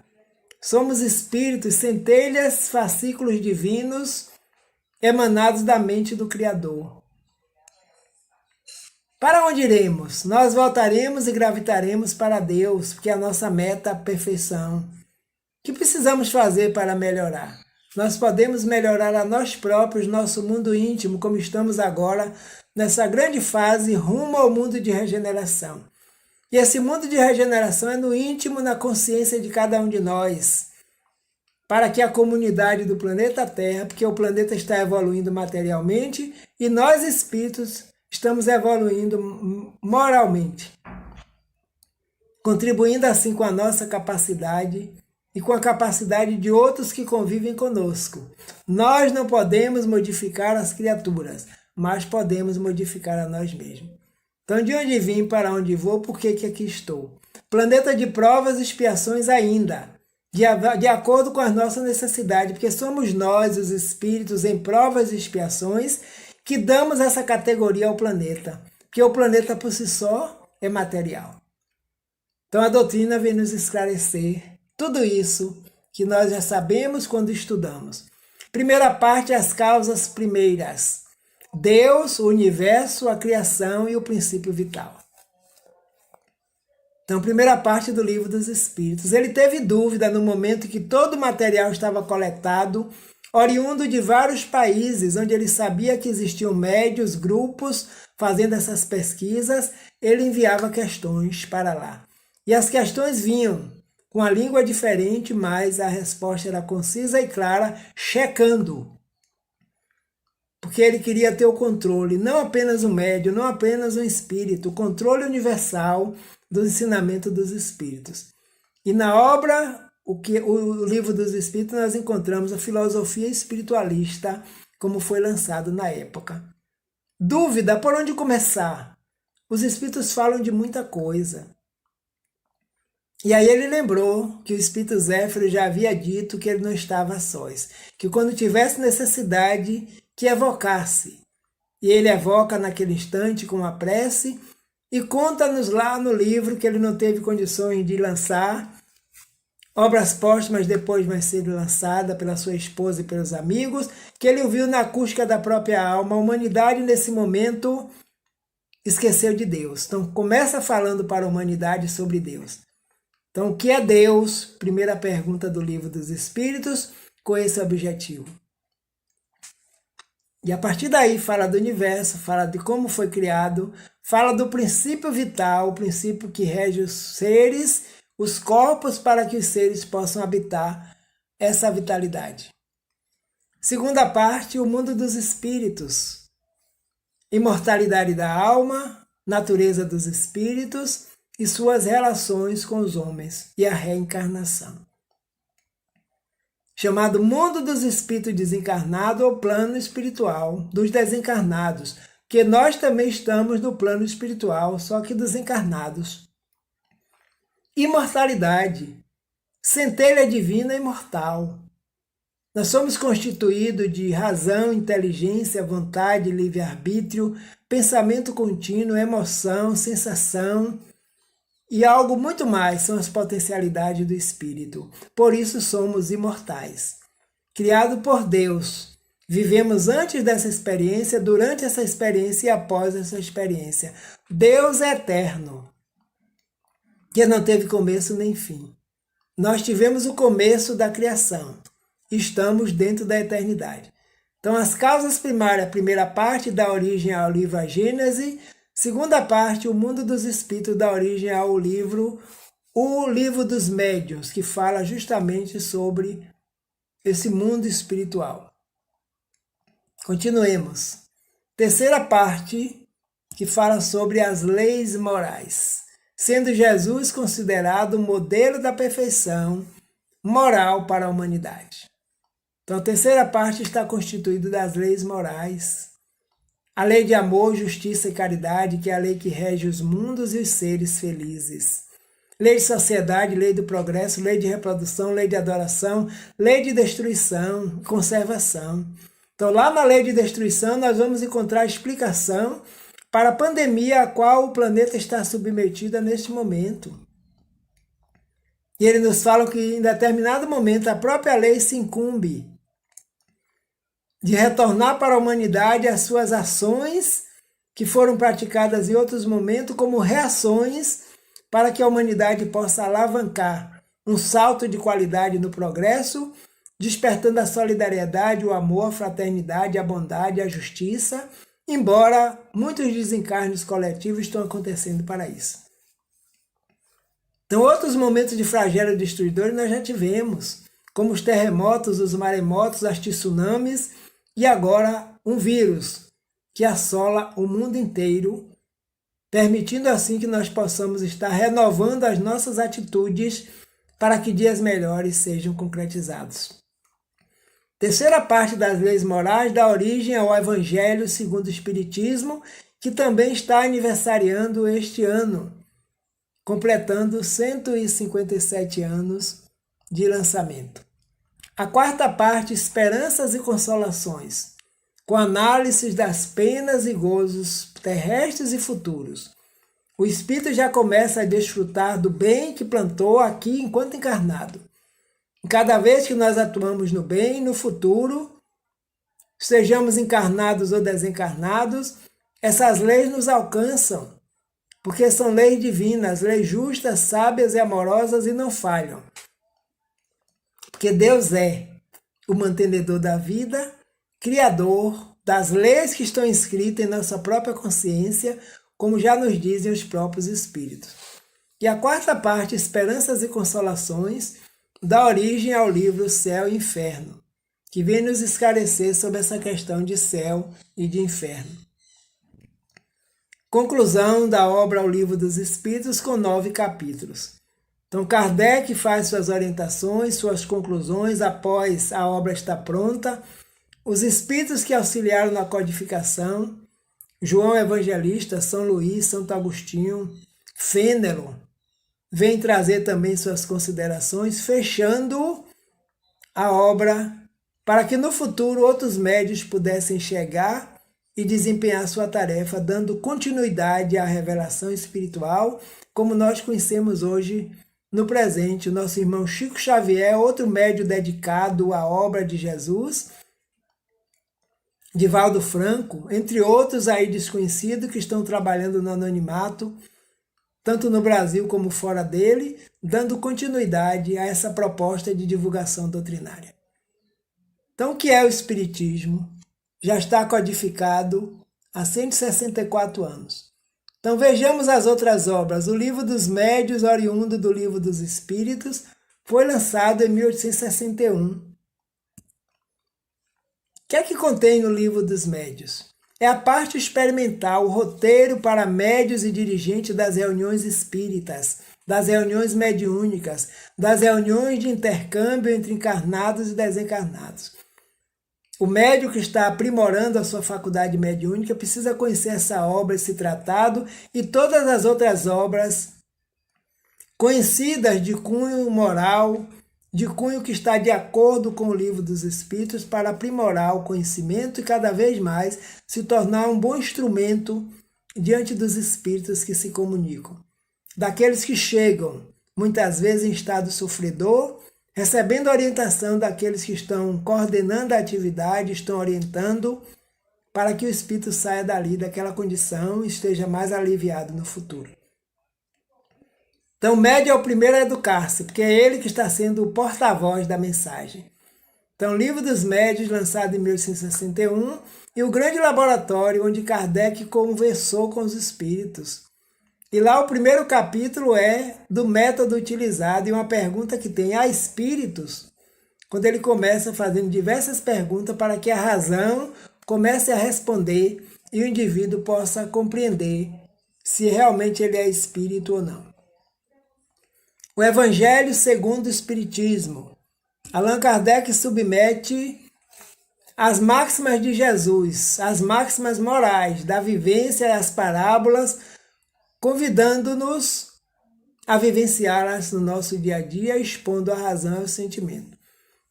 Somos espíritos, centelhas, fascículos divinos, emanados da mente do Criador. Para onde iremos? Nós voltaremos e gravitaremos para Deus, porque a nossa meta é a perfeição. O que precisamos fazer para melhorar? Nós podemos melhorar a nós próprios, nosso mundo íntimo, como estamos agora, nessa grande fase rumo ao mundo de regeneração. E esse mundo de regeneração é no íntimo, na consciência de cada um de nós, para que a comunidade do planeta Terra, porque o planeta está evoluindo materialmente, e nós espíritos estamos evoluindo moralmente, contribuindo assim com a nossa capacidade e com a capacidade de outros que convivem conosco. Nós não podemos modificar as criaturas, mas podemos modificar a nós mesmos. Então, de onde vim, para onde vou, por que aqui estou? Planeta de provas e expiações ainda, de acordo com as nossas necessidades, porque somos nós, os espíritos, em provas e expiações, que damos essa categoria ao planeta, porque o planeta por si só é material. Então, a doutrina vem nos esclarecer tudo isso que nós já sabemos quando estudamos. Primeira parte, as causas primeiras. Deus, o universo, a criação e o princípio vital. Então, primeira parte do Livro dos Espíritos. Ele teve dúvida no momento que todo o material estava coletado, oriundo de vários países, onde ele sabia que existiam médios, grupos, fazendo essas pesquisas, ele enviava questões para lá. E as questões vinham com a língua diferente, mas a resposta era concisa e clara, checando. Porque ele queria ter o controle, não apenas o médium, não apenas o espírito, o controle universal do ensinamento dos espíritos. E na obra, o Livro dos Espíritos, nós encontramos a filosofia espiritualista, como foi lançado na época. Dúvida, por onde começar? Os espíritos falam de muita coisa. E aí ele lembrou que o Espírito Zéfiro já havia dito que ele não estava a sós, que quando tivesse necessidade, que evocasse. E ele evoca naquele instante com uma prece e conta-nos lá no livro que ele não teve condições de lançar, obras póstumas depois vai ser lançada pela sua esposa e pelos amigos, que ele ouviu na acústica da própria alma. A humanidade nesse momento esqueceu de Deus. Então começa falando para a humanidade sobre Deus. Então, o que é Deus? Primeira pergunta do Livro dos Espíritos, com esse objetivo. E a partir daí fala do universo, fala de como foi criado, fala do princípio vital, o princípio que rege os seres, os corpos, para que os seres possam habitar essa vitalidade. Segunda parte, o mundo dos espíritos. Imortalidade da alma, natureza dos espíritos e suas relações com os homens e a reencarnação. Chamado mundo dos espíritos desencarnados ou plano espiritual dos desencarnados, que nós também estamos no plano espiritual, só que dos encarnados. Imortalidade, centelha divina imortal. Nós somos constituídos de razão, inteligência, vontade, livre-arbítrio, pensamento contínuo, emoção, sensação, e algo muito mais são as potencialidades do espírito. Por isso somos imortais. Criado por Deus. Vivemos antes dessa experiência, durante essa experiência e após essa experiência. Deus é eterno, que não teve começo nem fim. Nós tivemos o começo da criação. Estamos dentro da eternidade. Então, as causas primárias, a primeira parte dá origem ao livro A Gênese. Segunda parte, o mundo dos espíritos, dá origem ao livro O Livro dos Médiuns, que fala justamente sobre esse mundo espiritual. Continuemos. Terceira parte, que fala sobre as leis morais, sendo Jesus considerado o modelo da perfeição moral para a humanidade. Então, a terceira parte está constituída das leis morais. A lei de amor, justiça e caridade, que é a lei que rege os mundos e os seres felizes. lei de sociedade, lei do progresso, lei de reprodução, lei de adoração, lei de destruição, conservação. Então, lá na lei de destruição, nós vamos encontrar a explicação para a pandemia a qual o planeta está submetida neste momento. E ele nos fala que em determinado momento a própria lei se incumbe de retornar para a humanidade as suas ações que foram praticadas em outros momentos como reações para que a humanidade possa alavancar um salto de qualidade no progresso, despertando a solidariedade, o amor, a fraternidade, a bondade, a justiça, embora muitos desencarnes coletivos estão acontecendo para isso. Então, outros momentos de flagelo destruidor nós já tivemos, como os terremotos, os maremotos, as tsunamis e agora um vírus que assola o mundo inteiro, permitindo assim que nós possamos estar renovando as nossas atitudes para que dias melhores sejam concretizados. Terceira parte das leis morais dá origem ao Evangelho segundo o Espiritismo, que também está aniversariando este ano, completando 157 anos de lançamento. A quarta parte, Esperanças e Consolações, com análises das penas e gozos terrestres e futuros. O espírito já começa a desfrutar do bem que plantou aqui enquanto encarnado. Cada vez que nós atuamos no bem, no futuro, sejamos encarnados ou desencarnados, essas leis nos alcançam, porque são leis divinas, leis justas, sábias e amorosas e não falham. Porque Deus é o mantenedor da vida, criador das leis que estão escritas em nossa própria consciência, como já nos dizem os próprios espíritos. E a quarta parte, Esperanças e Consolações, dá origem ao livro Céu e Inferno, que vem nos esclarecer sobre essa questão de céu e de inferno. Conclusão da obra O Livro dos Espíritos, com 9 capítulos. Então, Kardec faz suas orientações, suas conclusões após a obra estar pronta. Os espíritos que auxiliaram na codificação, João Evangelista, São Luís, Santo Agostinho, Fênelon, vem trazer também suas considerações, fechando a obra para que no futuro outros médios pudessem chegar e desempenhar sua tarefa, dando continuidade à revelação espiritual, como nós conhecemos hoje no presente. O nosso irmão Chico Xavier, outro médio dedicado à obra de Jesus, Divaldo Franco, entre outros aí desconhecidos que estão trabalhando no anonimato, tanto no Brasil como fora dele, dando continuidade a essa proposta de divulgação doutrinária. Então, o que é o Espiritismo? Já está codificado há 164 anos. Então, vejamos as outras obras. O Livro dos Médios, oriundo do Livro dos Espíritos, foi lançado em 1861. O que é que contém no Livro dos Médios? É a parte experimental, o roteiro para médios e dirigentes das reuniões espíritas, das reuniões mediúnicas, das reuniões de intercâmbio entre encarnados e desencarnados. O médium que está aprimorando a sua faculdade mediúnica precisa conhecer essa obra, esse tratado e todas as outras obras conhecidas de cunho moral, de cunho que está de acordo com o Livro dos Espíritos, para aprimorar o conhecimento e cada vez mais se tornar um bom instrumento diante dos espíritos que se comunicam. Daqueles que chegam, muitas vezes em estado sofredor, recebendo orientação daqueles que estão coordenando a atividade, estão orientando para que o espírito saia dali, daquela condição, e esteja mais aliviado no futuro. Então, o médium é o primeiro a educar-se, porque é ele que está sendo o porta-voz da mensagem. Então, o Livro dos Médios, lançado em 1861, e o grande laboratório onde Kardec conversou com os espíritos. E lá o primeiro capítulo é do método utilizado e uma pergunta que tem: há espíritos? Quando ele começa fazendo diversas perguntas para que a razão comece a responder e o indivíduo possa compreender se realmente ele é espírito ou não. O Evangelho segundo o Espiritismo. Allan Kardec submete as máximas de Jesus, as máximas morais da vivência e as parábolas, convidando-nos a vivenciá-las no nosso dia a dia, expondo a razão e o sentimento.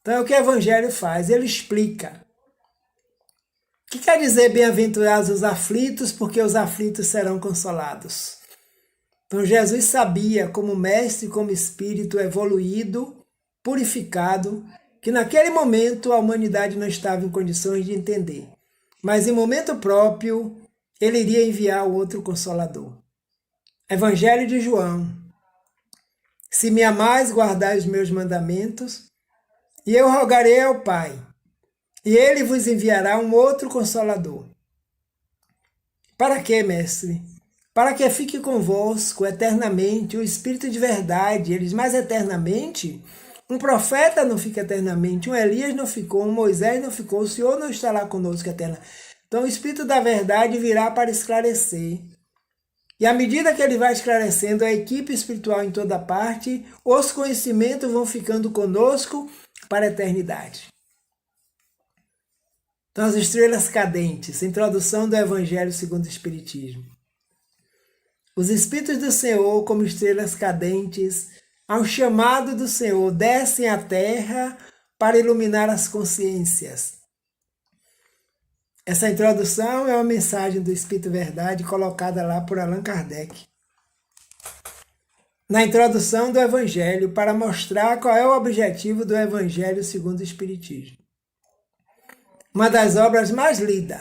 Então é o que o Evangelho faz, ele explica. O que quer dizer bem-aventurados os aflitos, porque os aflitos serão consolados? Então Jesus sabia, como mestre, como espírito evoluído, purificado, que naquele momento a humanidade não estava em condições de entender. Mas em momento próprio, ele iria enviar o outro Consolador. Evangelho de João. Se me amais, guardai os meus mandamentos, e eu rogarei ao Pai, e ele vos enviará um outro Consolador. Para quê, mestre? Para que fique convosco eternamente o Espírito de verdade, eles mais eternamente. Um profeta não fica eternamente, um Elias não ficou, um Moisés não ficou, o Senhor não estará conosco eternamente. Então o Espírito da verdade virá para esclarecer. E à medida que ele vai esclarecendo a equipe espiritual em toda parte, os conhecimentos vão ficando conosco para a eternidade. Então as estrelas cadentes, introdução do Evangelho segundo o Espiritismo. Os Espíritos do Senhor, como estrelas cadentes, ao chamado do Senhor, descem à terra para iluminar as consciências. Essa introdução é uma mensagem do Espírito Verdade colocada lá por Allan Kardec. Na introdução do Evangelho, para mostrar qual é o objetivo do Evangelho segundo o Espiritismo. Uma das obras mais lidas,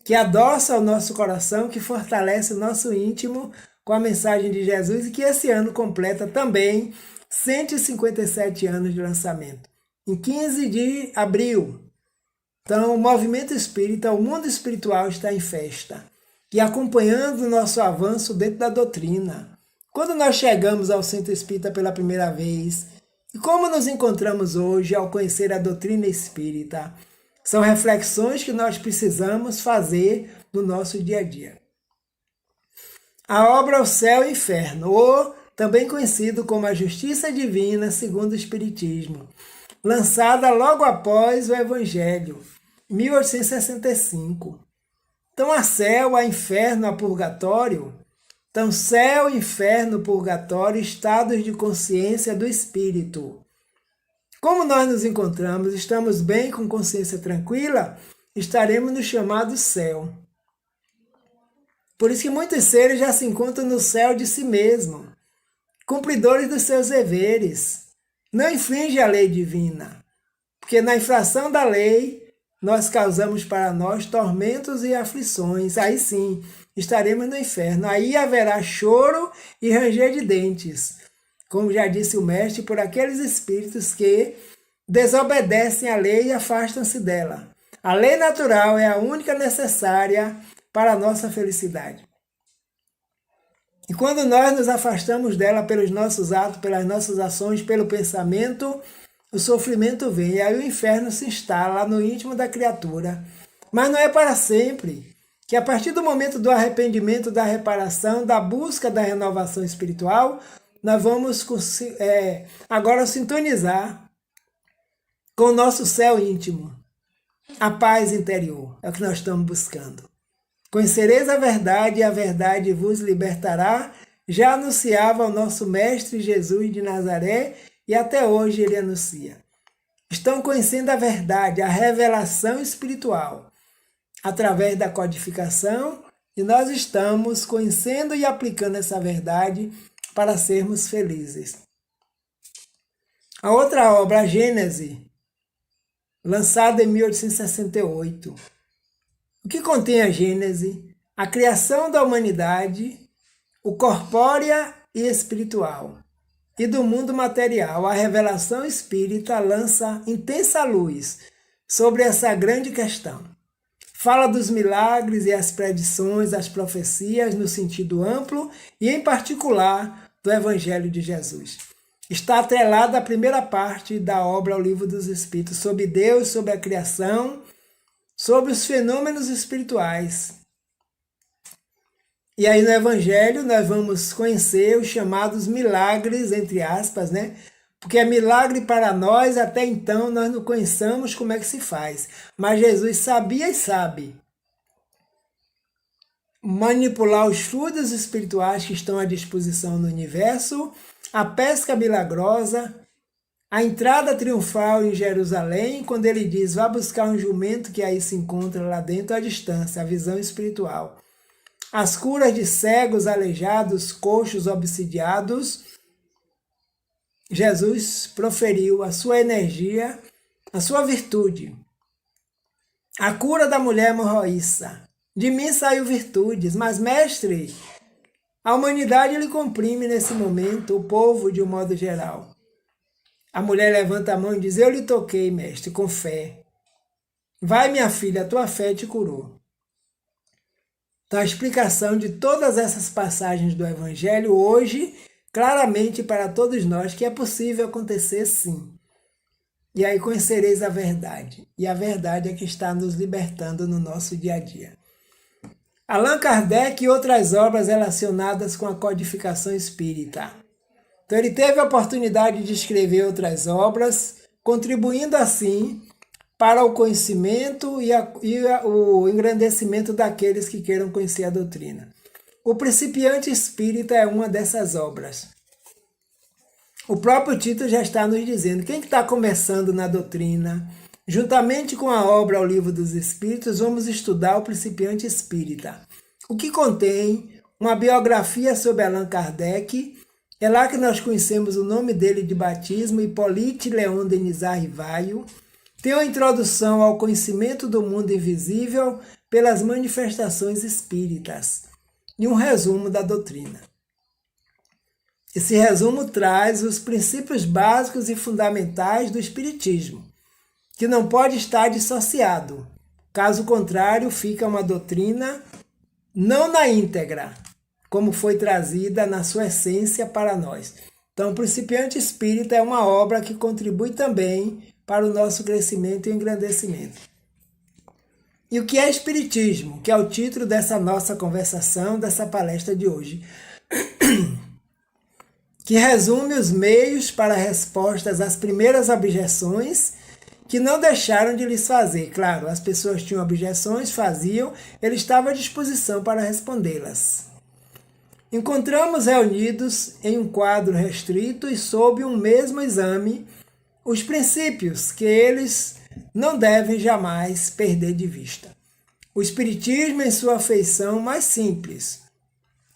que adoça o nosso coração, que fortalece o nosso íntimo com a mensagem de Jesus e que esse ano completa também 157 anos de lançamento, em 15 de abril. Então, o movimento espírita, o mundo espiritual está em festa e acompanhando o nosso avanço dentro da doutrina. Quando nós chegamos ao centro espírita pela primeira vez e como nos encontramos hoje ao conhecer a doutrina espírita, são reflexões que nós precisamos fazer no nosso dia a dia. A obra O Céu e o Inferno, ou também conhecido como a Justiça Divina segundo o Espiritismo, lançada logo após o Evangelho, 1865. Então, há céu, há inferno, há purgatório. Então, céu, inferno, purgatório, estados de consciência do Espírito. Como nós nos encontramos, estamos bem, com consciência tranquila, estaremos no chamado céu. Por isso que muitos seres já se encontram no céu de si mesmo, cumpridores dos seus deveres. Não infringe a lei divina, porque na infração da lei nós causamos para nós tormentos e aflições. Aí sim, estaremos no inferno. Aí haverá choro e ranger de dentes, como já disse o mestre, por aqueles espíritos que desobedecem à lei e afastam-se dela. A lei natural é a única necessária para a nossa felicidade. E quando nós nos afastamos dela pelos nossos atos, pelas nossas ações, pelo pensamento, o sofrimento vem. E aí o inferno se instala no íntimo da criatura. Mas não é para sempre. Que a partir do momento do arrependimento, da reparação, da busca da renovação espiritual, nós vamos agora sintonizar com o nosso céu íntimo. A paz interior é o que nós estamos buscando. Conhecereis a verdade e a verdade vos libertará, já anunciava o nosso Mestre Jesus de Nazaré e até hoje ele anuncia. Estão conhecendo a verdade, a revelação espiritual, através da codificação, e nós estamos conhecendo e aplicando essa verdade para sermos felizes. A outra obra, a Gênese, lançada em 1868. O que contém a Gênese? A criação da humanidade, o corpórea e espiritual, e do mundo material. A revelação espírita lança intensa luz sobre essa grande questão. Fala dos milagres e as predições, as profecias no sentido amplo e em particular do Evangelho de Jesus. Está atrelada à primeira parte da obra O Livro dos Espíritos, sobre Deus, sobre a criação, sobre os fenômenos espirituais. E aí no Evangelho nós vamos conhecer os chamados milagres, entre aspas, né? Porque é milagre para nós, até então nós não conhecemos como é que se faz. Mas Jesus sabia e sabe. manipular os fluidos espirituais que estão à disposição no universo, a pesca milagrosa, a entrada triunfal em Jerusalém, quando ele diz, vá buscar um jumento que aí se encontra lá dentro à distância, a visão espiritual. As curas de cegos, aleijados, coxos, obsidiados, Jesus proferiu a sua energia, a sua virtude. A cura da mulher hemorroíça. De mim saiu virtudes, mas, mestre, a humanidade lhe comprime nesse momento, o povo de um modo geral. A mulher levanta a mão e diz, eu lhe toquei, mestre, com fé. Vai, minha filha, a tua fé te curou. Então, a explicação de todas essas passagens do Evangelho hoje, claramente para todos nós, que é possível acontecer sim. E aí conhecereis a verdade. E a verdade é que está nos libertando no nosso dia a dia. Allan Kardec e outras obras relacionadas com a codificação espírita. Então ele teve a oportunidade de escrever outras obras, contribuindo assim para o conhecimento e o engrandecimento daqueles que queiram conhecer a doutrina. O Principiante Espírita é uma dessas obras. O próprio título já está nos dizendo, quem está começando na doutrina, juntamente com a obra O Livro dos Espíritos, vamos estudar o Principiante Espírita, o que contém uma biografia sobre Allan Kardec. É lá que nós conhecemos o nome dele de batismo, Hippolyte Léon Denisard Rivaio. Tem uma introdução ao conhecimento do mundo invisível pelas manifestações espíritas e um resumo da doutrina. Esse resumo traz os princípios básicos e fundamentais do espiritismo, que não pode estar dissociado. Caso contrário, fica uma doutrina não na íntegra, como foi trazida na sua essência para nós. Então, o Principiante Espírita é uma obra que contribui também para o nosso crescimento e engrandecimento. E o que é Espiritismo? Que é o título dessa nossa conversação, dessa palestra de hoje. Que resume os meios para respostas às primeiras objeções que não deixaram de lhes fazer. Claro, as pessoas tinham objeções, faziam, ele estava à disposição para respondê-las. Encontramos reunidos em um quadro restrito e sob um mesmo exame os princípios que eles não devem jamais perder de vista. O Espiritismo em sua feição mais simples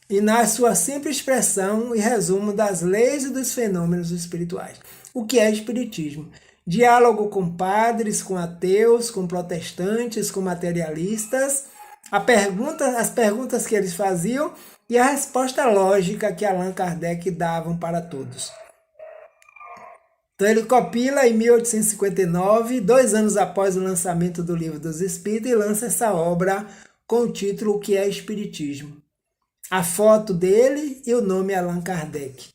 e na sua simples expressão e resumo das leis e dos fenômenos espirituais. O que é Espiritismo? Diálogo com padres, com ateus, com protestantes, com materialistas, as perguntas que eles faziam e a resposta lógica que Allan Kardec dava para todos. Então ele copila em 1859, 2 anos após o lançamento do Livro dos Espíritos, e lança essa obra com o título O que é Espiritismo. A foto dele e o nome Allan Kardec,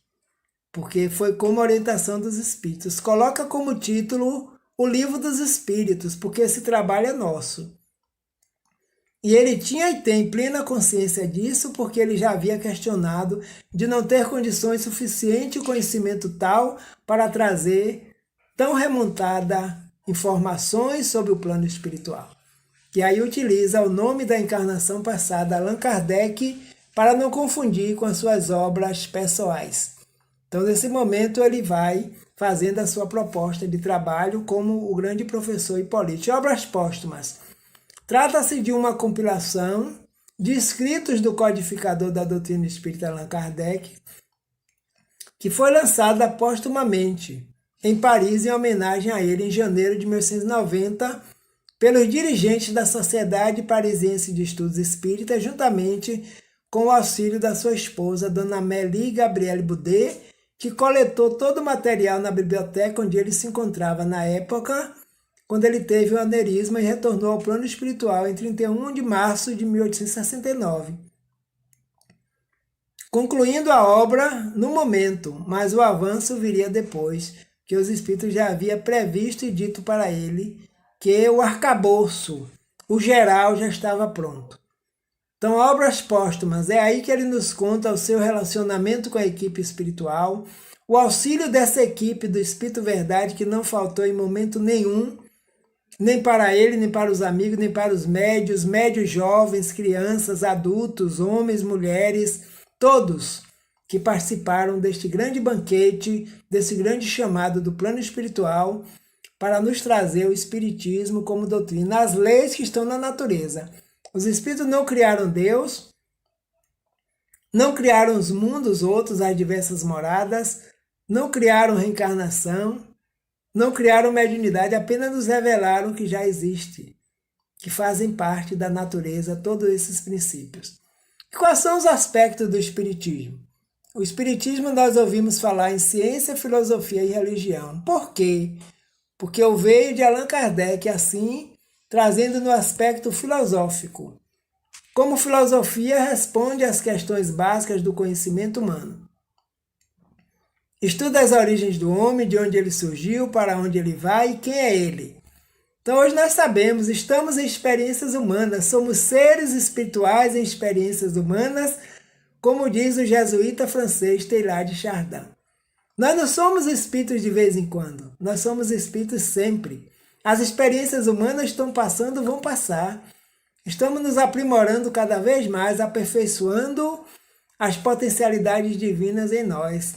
porque foi como orientação dos Espíritos. Coloca como título O Livro dos Espíritos, porque esse trabalho é nosso. E ele tinha e tem plena consciência disso, porque ele já havia questionado de não ter condições suficientes e conhecimento tal para trazer tão remontada informações sobre o plano espiritual. E aí utiliza o nome da encarnação passada, Allan Kardec, para não confundir com as suas obras pessoais. Então, nesse momento, ele vai fazendo a sua proposta de trabalho como o grande professor Hippolyte. Obras póstumas. Trata-se de uma compilação de escritos do codificador da doutrina espírita Allan Kardec, que foi lançada póstumamente em Paris em homenagem a ele em janeiro de 1890 pelos dirigentes da Sociedade Parisiense de Estudos Espíritas, juntamente com o auxílio da sua esposa, Dona Amélie Gabrielle Boudet, que coletou todo o material na biblioteca onde ele se encontrava na época, quando ele teve o aneurisma e retornou ao plano espiritual em 31 de março de 1869. Concluindo a obra no momento, mas o avanço viria depois, que os espíritos já haviam previsto e dito para ele que o arcabouço, o geral, já estava pronto. Então, obras póstumas, é aí que ele nos conta o seu relacionamento com a equipe espiritual, o auxílio dessa equipe do Espírito Verdade, que não faltou em momento nenhum nem para ele, nem para os amigos, nem para os médios jovens, crianças, adultos, homens, mulheres, todos que participaram deste grande banquete, desse grande chamado do plano espiritual, para nos trazer o Espiritismo como doutrina, as leis que estão na natureza. Os Espíritos não criaram Deus, não criaram os mundos outros, as diversas moradas, não criaram reencarnação, não criaram mediunidade, apenas nos revelaram que já existe, que fazem parte da natureza todos esses princípios. E quais são os aspectos do Espiritismo? O Espiritismo nós ouvimos falar em ciência, filosofia e religião. Por quê? Porque eu veio de Allan Kardec assim, trazendo no aspecto filosófico. Como filosofia responde às questões básicas do conhecimento humano. Estuda as origens do homem, de onde ele surgiu, para onde ele vai e quem é ele. Então hoje nós sabemos, estamos em experiências humanas, somos seres espirituais em experiências humanas, como diz o jesuíta francês Teilhard de Chardin. Nós não somos espíritos de vez em quando, nós somos espíritos sempre. As experiências humanas estão passando, vão passar. Estamos nos aprimorando cada vez mais, aperfeiçoando as potencialidades divinas em nós.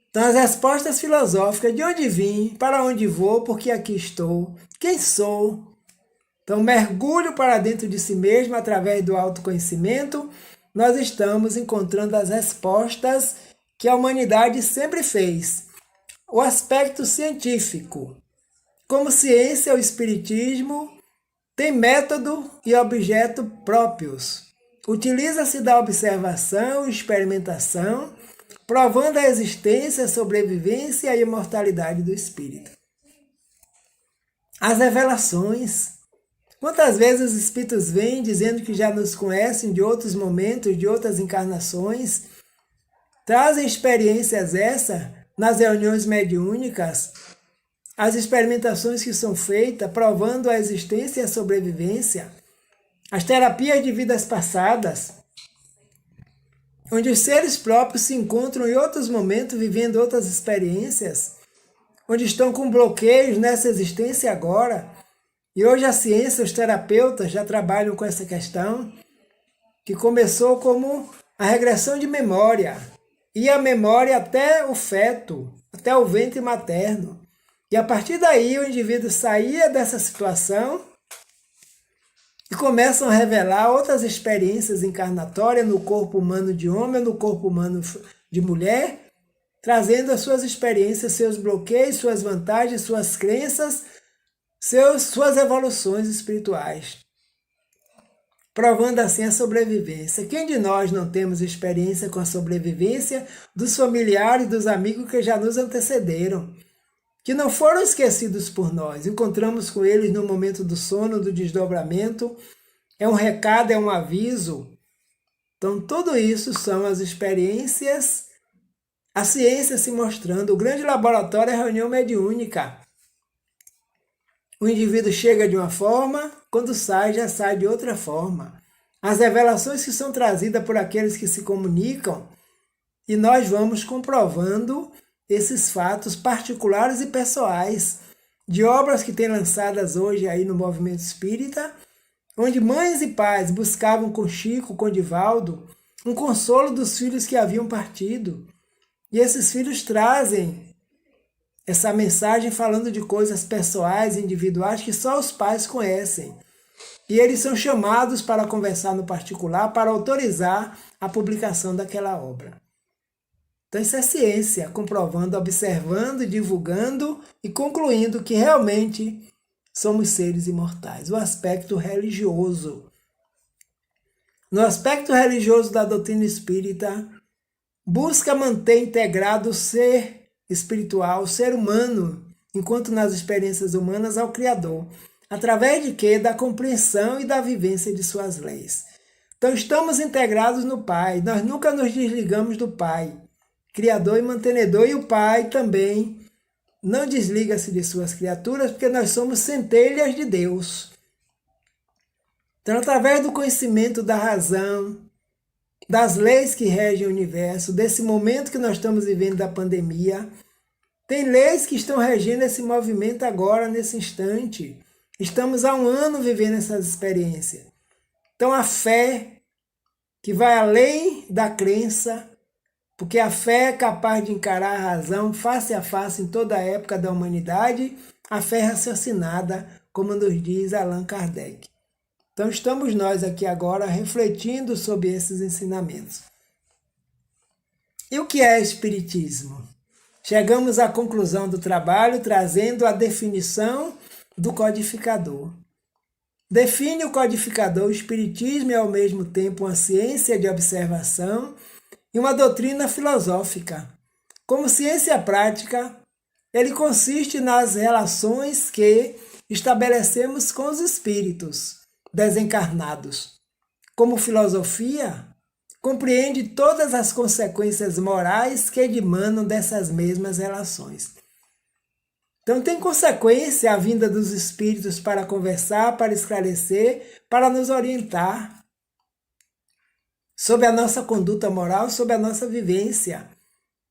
Então as respostas filosóficas, de onde vim, para onde vou, por que aqui estou, quem sou. Então mergulho para dentro de si mesmo através do autoconhecimento, nós estamos encontrando as respostas que a humanidade sempre fez. O aspecto científico. Como ciência, o Espiritismo tem método e objeto próprios. Utiliza-se da observação e experimentação, provando a existência, a sobrevivência e a imortalidade do espírito. As revelações. Quantas vezes os espíritos vêm dizendo que já nos conhecem de outros momentos, de outras encarnações, trazem experiências essas nas reuniões mediúnicas, as experimentações que são feitas, provando a existência e a sobrevivência, as terapias de vidas passadas, onde os seres próprios se encontram em outros momentos, vivendo outras experiências, onde estão com bloqueios nessa existência agora. E hoje a ciência, os terapeutas já trabalham com essa questão, que começou como a regressão de memória, e a memória até o feto, até o ventre materno. E a partir daí o indivíduo saía dessa situação e começam a revelar outras experiências encarnatórias no corpo humano de homem, no corpo humano de mulher, trazendo as suas experiências, seus bloqueios, suas vantagens, suas crenças, suas evoluções espirituais, provando assim a sobrevivência. Quem de nós não temos experiência com a sobrevivência dos familiares, dos amigos que já nos antecederam, que não foram esquecidos por nós, encontramos com eles no momento do sono, do desdobramento, é um recado, é um aviso. Então tudo isso são as experiências, a ciência se mostrando. O grande laboratório é a reunião mediúnica. O indivíduo chega de uma forma, quando sai, já sai de outra forma. As revelações que são trazidas por aqueles que se comunicam, e nós vamos comprovando esses fatos particulares e pessoais, de obras que têm lançadas hoje aí no movimento espírita, onde mães e pais buscavam com Chico, com Divaldo, um consolo dos filhos que haviam partido. E esses filhos trazem essa mensagem falando de coisas pessoais, individuais, que só os pais conhecem. E eles são chamados para conversar no particular, para autorizar a publicação daquela obra. Então isso é ciência, comprovando, observando, divulgando e concluindo que realmente somos seres imortais. O aspecto religioso. No aspecto religioso da doutrina espírita, busca manter integrado o ser espiritual, o ser humano, enquanto nas experiências humanas, ao Criador. Através de quê? Da compreensão e da vivência de suas leis. Então estamos integrados no Pai, nós nunca nos desligamos do Pai, Criador e mantenedor, e o Pai também não desliga-se de suas criaturas, porque nós somos centelhas de Deus. Então, através do conhecimento da razão, das leis que regem o universo, desse momento que nós estamos vivendo da pandemia, Tem leis que estão regendo esse movimento agora, nesse instante. Estamos há um ano vivendo essas experiências. Então a fé, que vai além da crença, porque a fé é capaz de encarar a razão face a face em toda a época da humanidade, a fé raciocinada, como nos diz Allan Kardec. Então estamos nós aqui agora refletindo sobre esses ensinamentos. E o que é Espiritismo? Chegamos à conclusão do trabalho trazendo a definição do codificador. Define o codificador: o Espiritismo é ao mesmo tempo uma ciência de observação e uma doutrina filosófica. Como ciência prática, ele consiste nas relações que estabelecemos com os espíritos desencarnados. Como filosofia, compreende todas as consequências morais que emanam dessas mesmas relações. Então tem consequência a vinda dos espíritos para conversar, para esclarecer, para nos orientar sobre a nossa conduta moral, sobre a nossa vivência.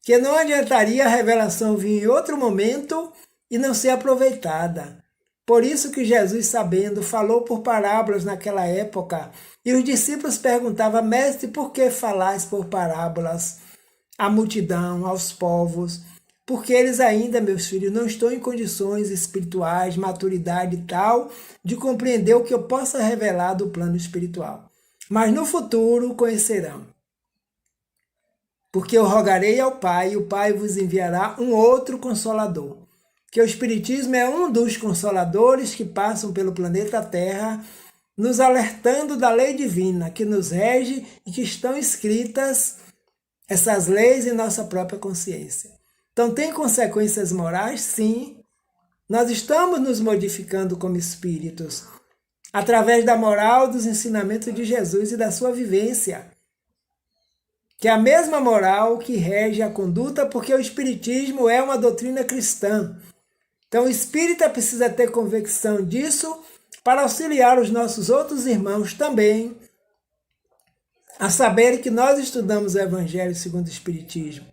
Que não adiantaria a revelação vir em outro momento e não ser aproveitada. Por isso que Jesus, sabendo, falou por parábolas naquela época, e os discípulos perguntavam: Mestre, por que falais por parábolas à multidão, aos povos? Porque eles ainda, meus filhos, não estão em condições espirituais, maturidade tal, de compreender o que eu possa revelar do plano espiritual. Mas no futuro conhecerão. Porque eu rogarei ao Pai, e o Pai vos enviará um outro Consolador. Que o Espiritismo é um dos consoladores que passam pelo planeta Terra, nos alertando da lei divina que nos rege e que estão escritas essas leis em nossa própria consciência. Então, tem consequências morais? Sim. Nós estamos nos modificando como espíritos, através da moral, dos ensinamentos de Jesus e da sua vivência. Que é a mesma moral que rege a conduta, porque o Espiritismo é uma doutrina cristã. Então, o espírita precisa ter convicção disso para auxiliar os nossos outros irmãos também a saberem que nós estudamos o Evangelho segundo o Espiritismo.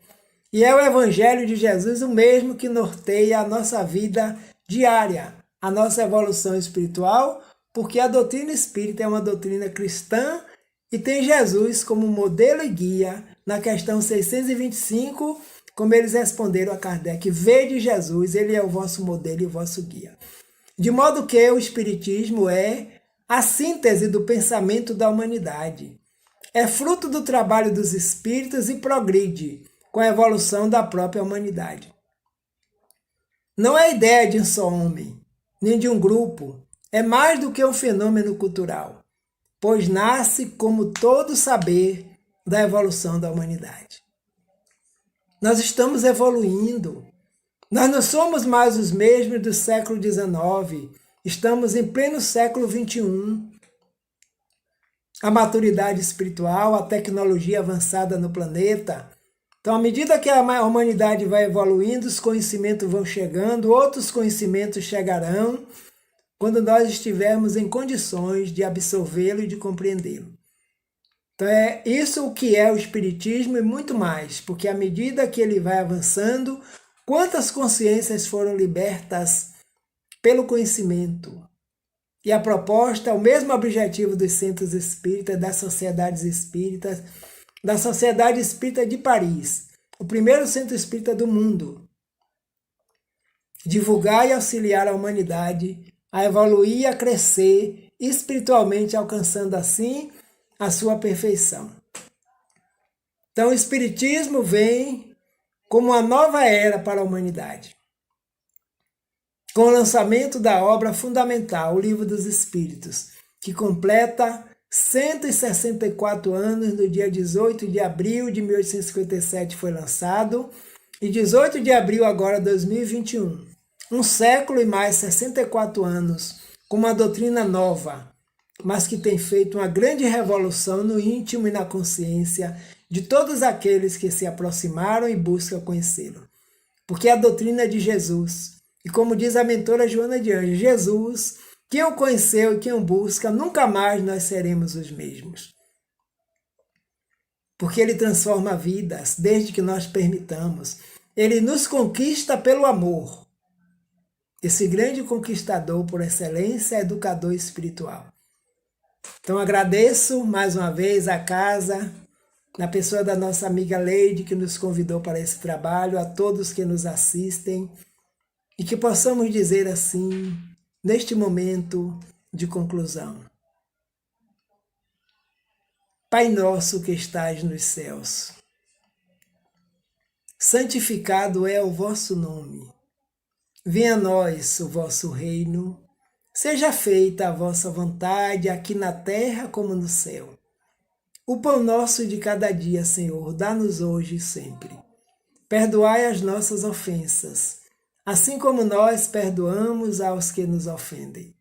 E é o Evangelho de Jesus o mesmo que norteia a nossa vida diária, a nossa evolução espiritual, porque a doutrina espírita é uma doutrina cristã e tem Jesus como modelo e guia na questão 625, como eles responderam a Kardec: vede Jesus, ele é o vosso modelo e o vosso guia. De modo que o Espiritismo é a síntese do pensamento da humanidade. É fruto do trabalho dos espíritos e progride com a evolução da própria humanidade. Não é ideia de um só homem, nem de um grupo. É mais do que um fenômeno cultural, pois nasce como todo saber da evolução da humanidade. Nós estamos evoluindo. Nós não somos mais os mesmos do século XIX. Estamos em pleno século XXI. A maturidade espiritual, a tecnologia avançada no planeta. Então, à medida que a humanidade vai evoluindo, os conhecimentos vão chegando, outros conhecimentos chegarão, quando nós estivermos em condições de absorvê-lo e de compreendê-lo. Então, é isso o que é o Espiritismo e muito mais, porque à medida que ele vai avançando, quantas consciências foram libertas pelo conhecimento? E a proposta, o mesmo objetivo dos centros espíritas, das sociedades espíritas, da Sociedade Espírita de Paris, o primeiro centro espírita do mundo. Divulgar e auxiliar a humanidade a evoluir e a crescer espiritualmente, alcançando assim a sua perfeição. Então o Espiritismo vem como uma nova era para a humanidade. Com o lançamento da obra fundamental, o Livro dos Espíritos, que completa 164 anos, no dia 18 de abril de 1857 foi lançado, e 18 de abril agora 2021. Um século e mais 64 anos, com uma doutrina nova, mas que tem feito uma grande revolução no íntimo e na consciência de todos aqueles que se aproximaram e buscam conhecê-lo. Porque é a doutrina de Jesus. E como diz a mentora Joana de Anjos, Jesus, quem o conheceu e quem o busca, nunca mais nós seremos os mesmos. Porque ele transforma vidas, desde que nós permitamos. Ele nos conquista pelo amor. Esse grande conquistador por excelência, educador espiritual. Então agradeço mais uma vez a casa, na pessoa da nossa amiga Leide, que nos convidou para esse trabalho, a todos que nos assistem, e que possamos dizer assim, neste momento de conclusão: Pai nosso que estais nos céus, santificado é o vosso nome. Venha a nós o vosso reino, seja feita a vossa vontade, aqui na terra como no céu. O pão nosso de cada dia, Senhor, dá-nos hoje e sempre. Perdoai as nossas ofensas, assim como nós perdoamos aos que nos ofendem.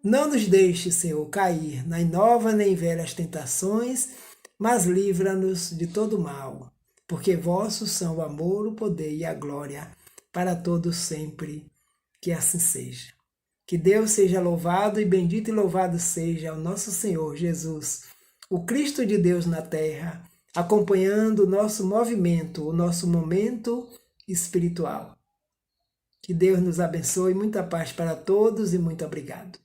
Não nos deixe, Senhor, cair nem novas nem velhas tentações, mas livra-nos de todo mal, porque vossos são o amor, o poder e a glória, para todos sempre. Que assim seja. Que Deus seja louvado e bendito e louvado seja o nosso Senhor Jesus, o Cristo de Deus na terra, acompanhando o nosso movimento, o nosso momento espiritual. Que Deus nos abençoe, muita paz para todos e muito obrigado.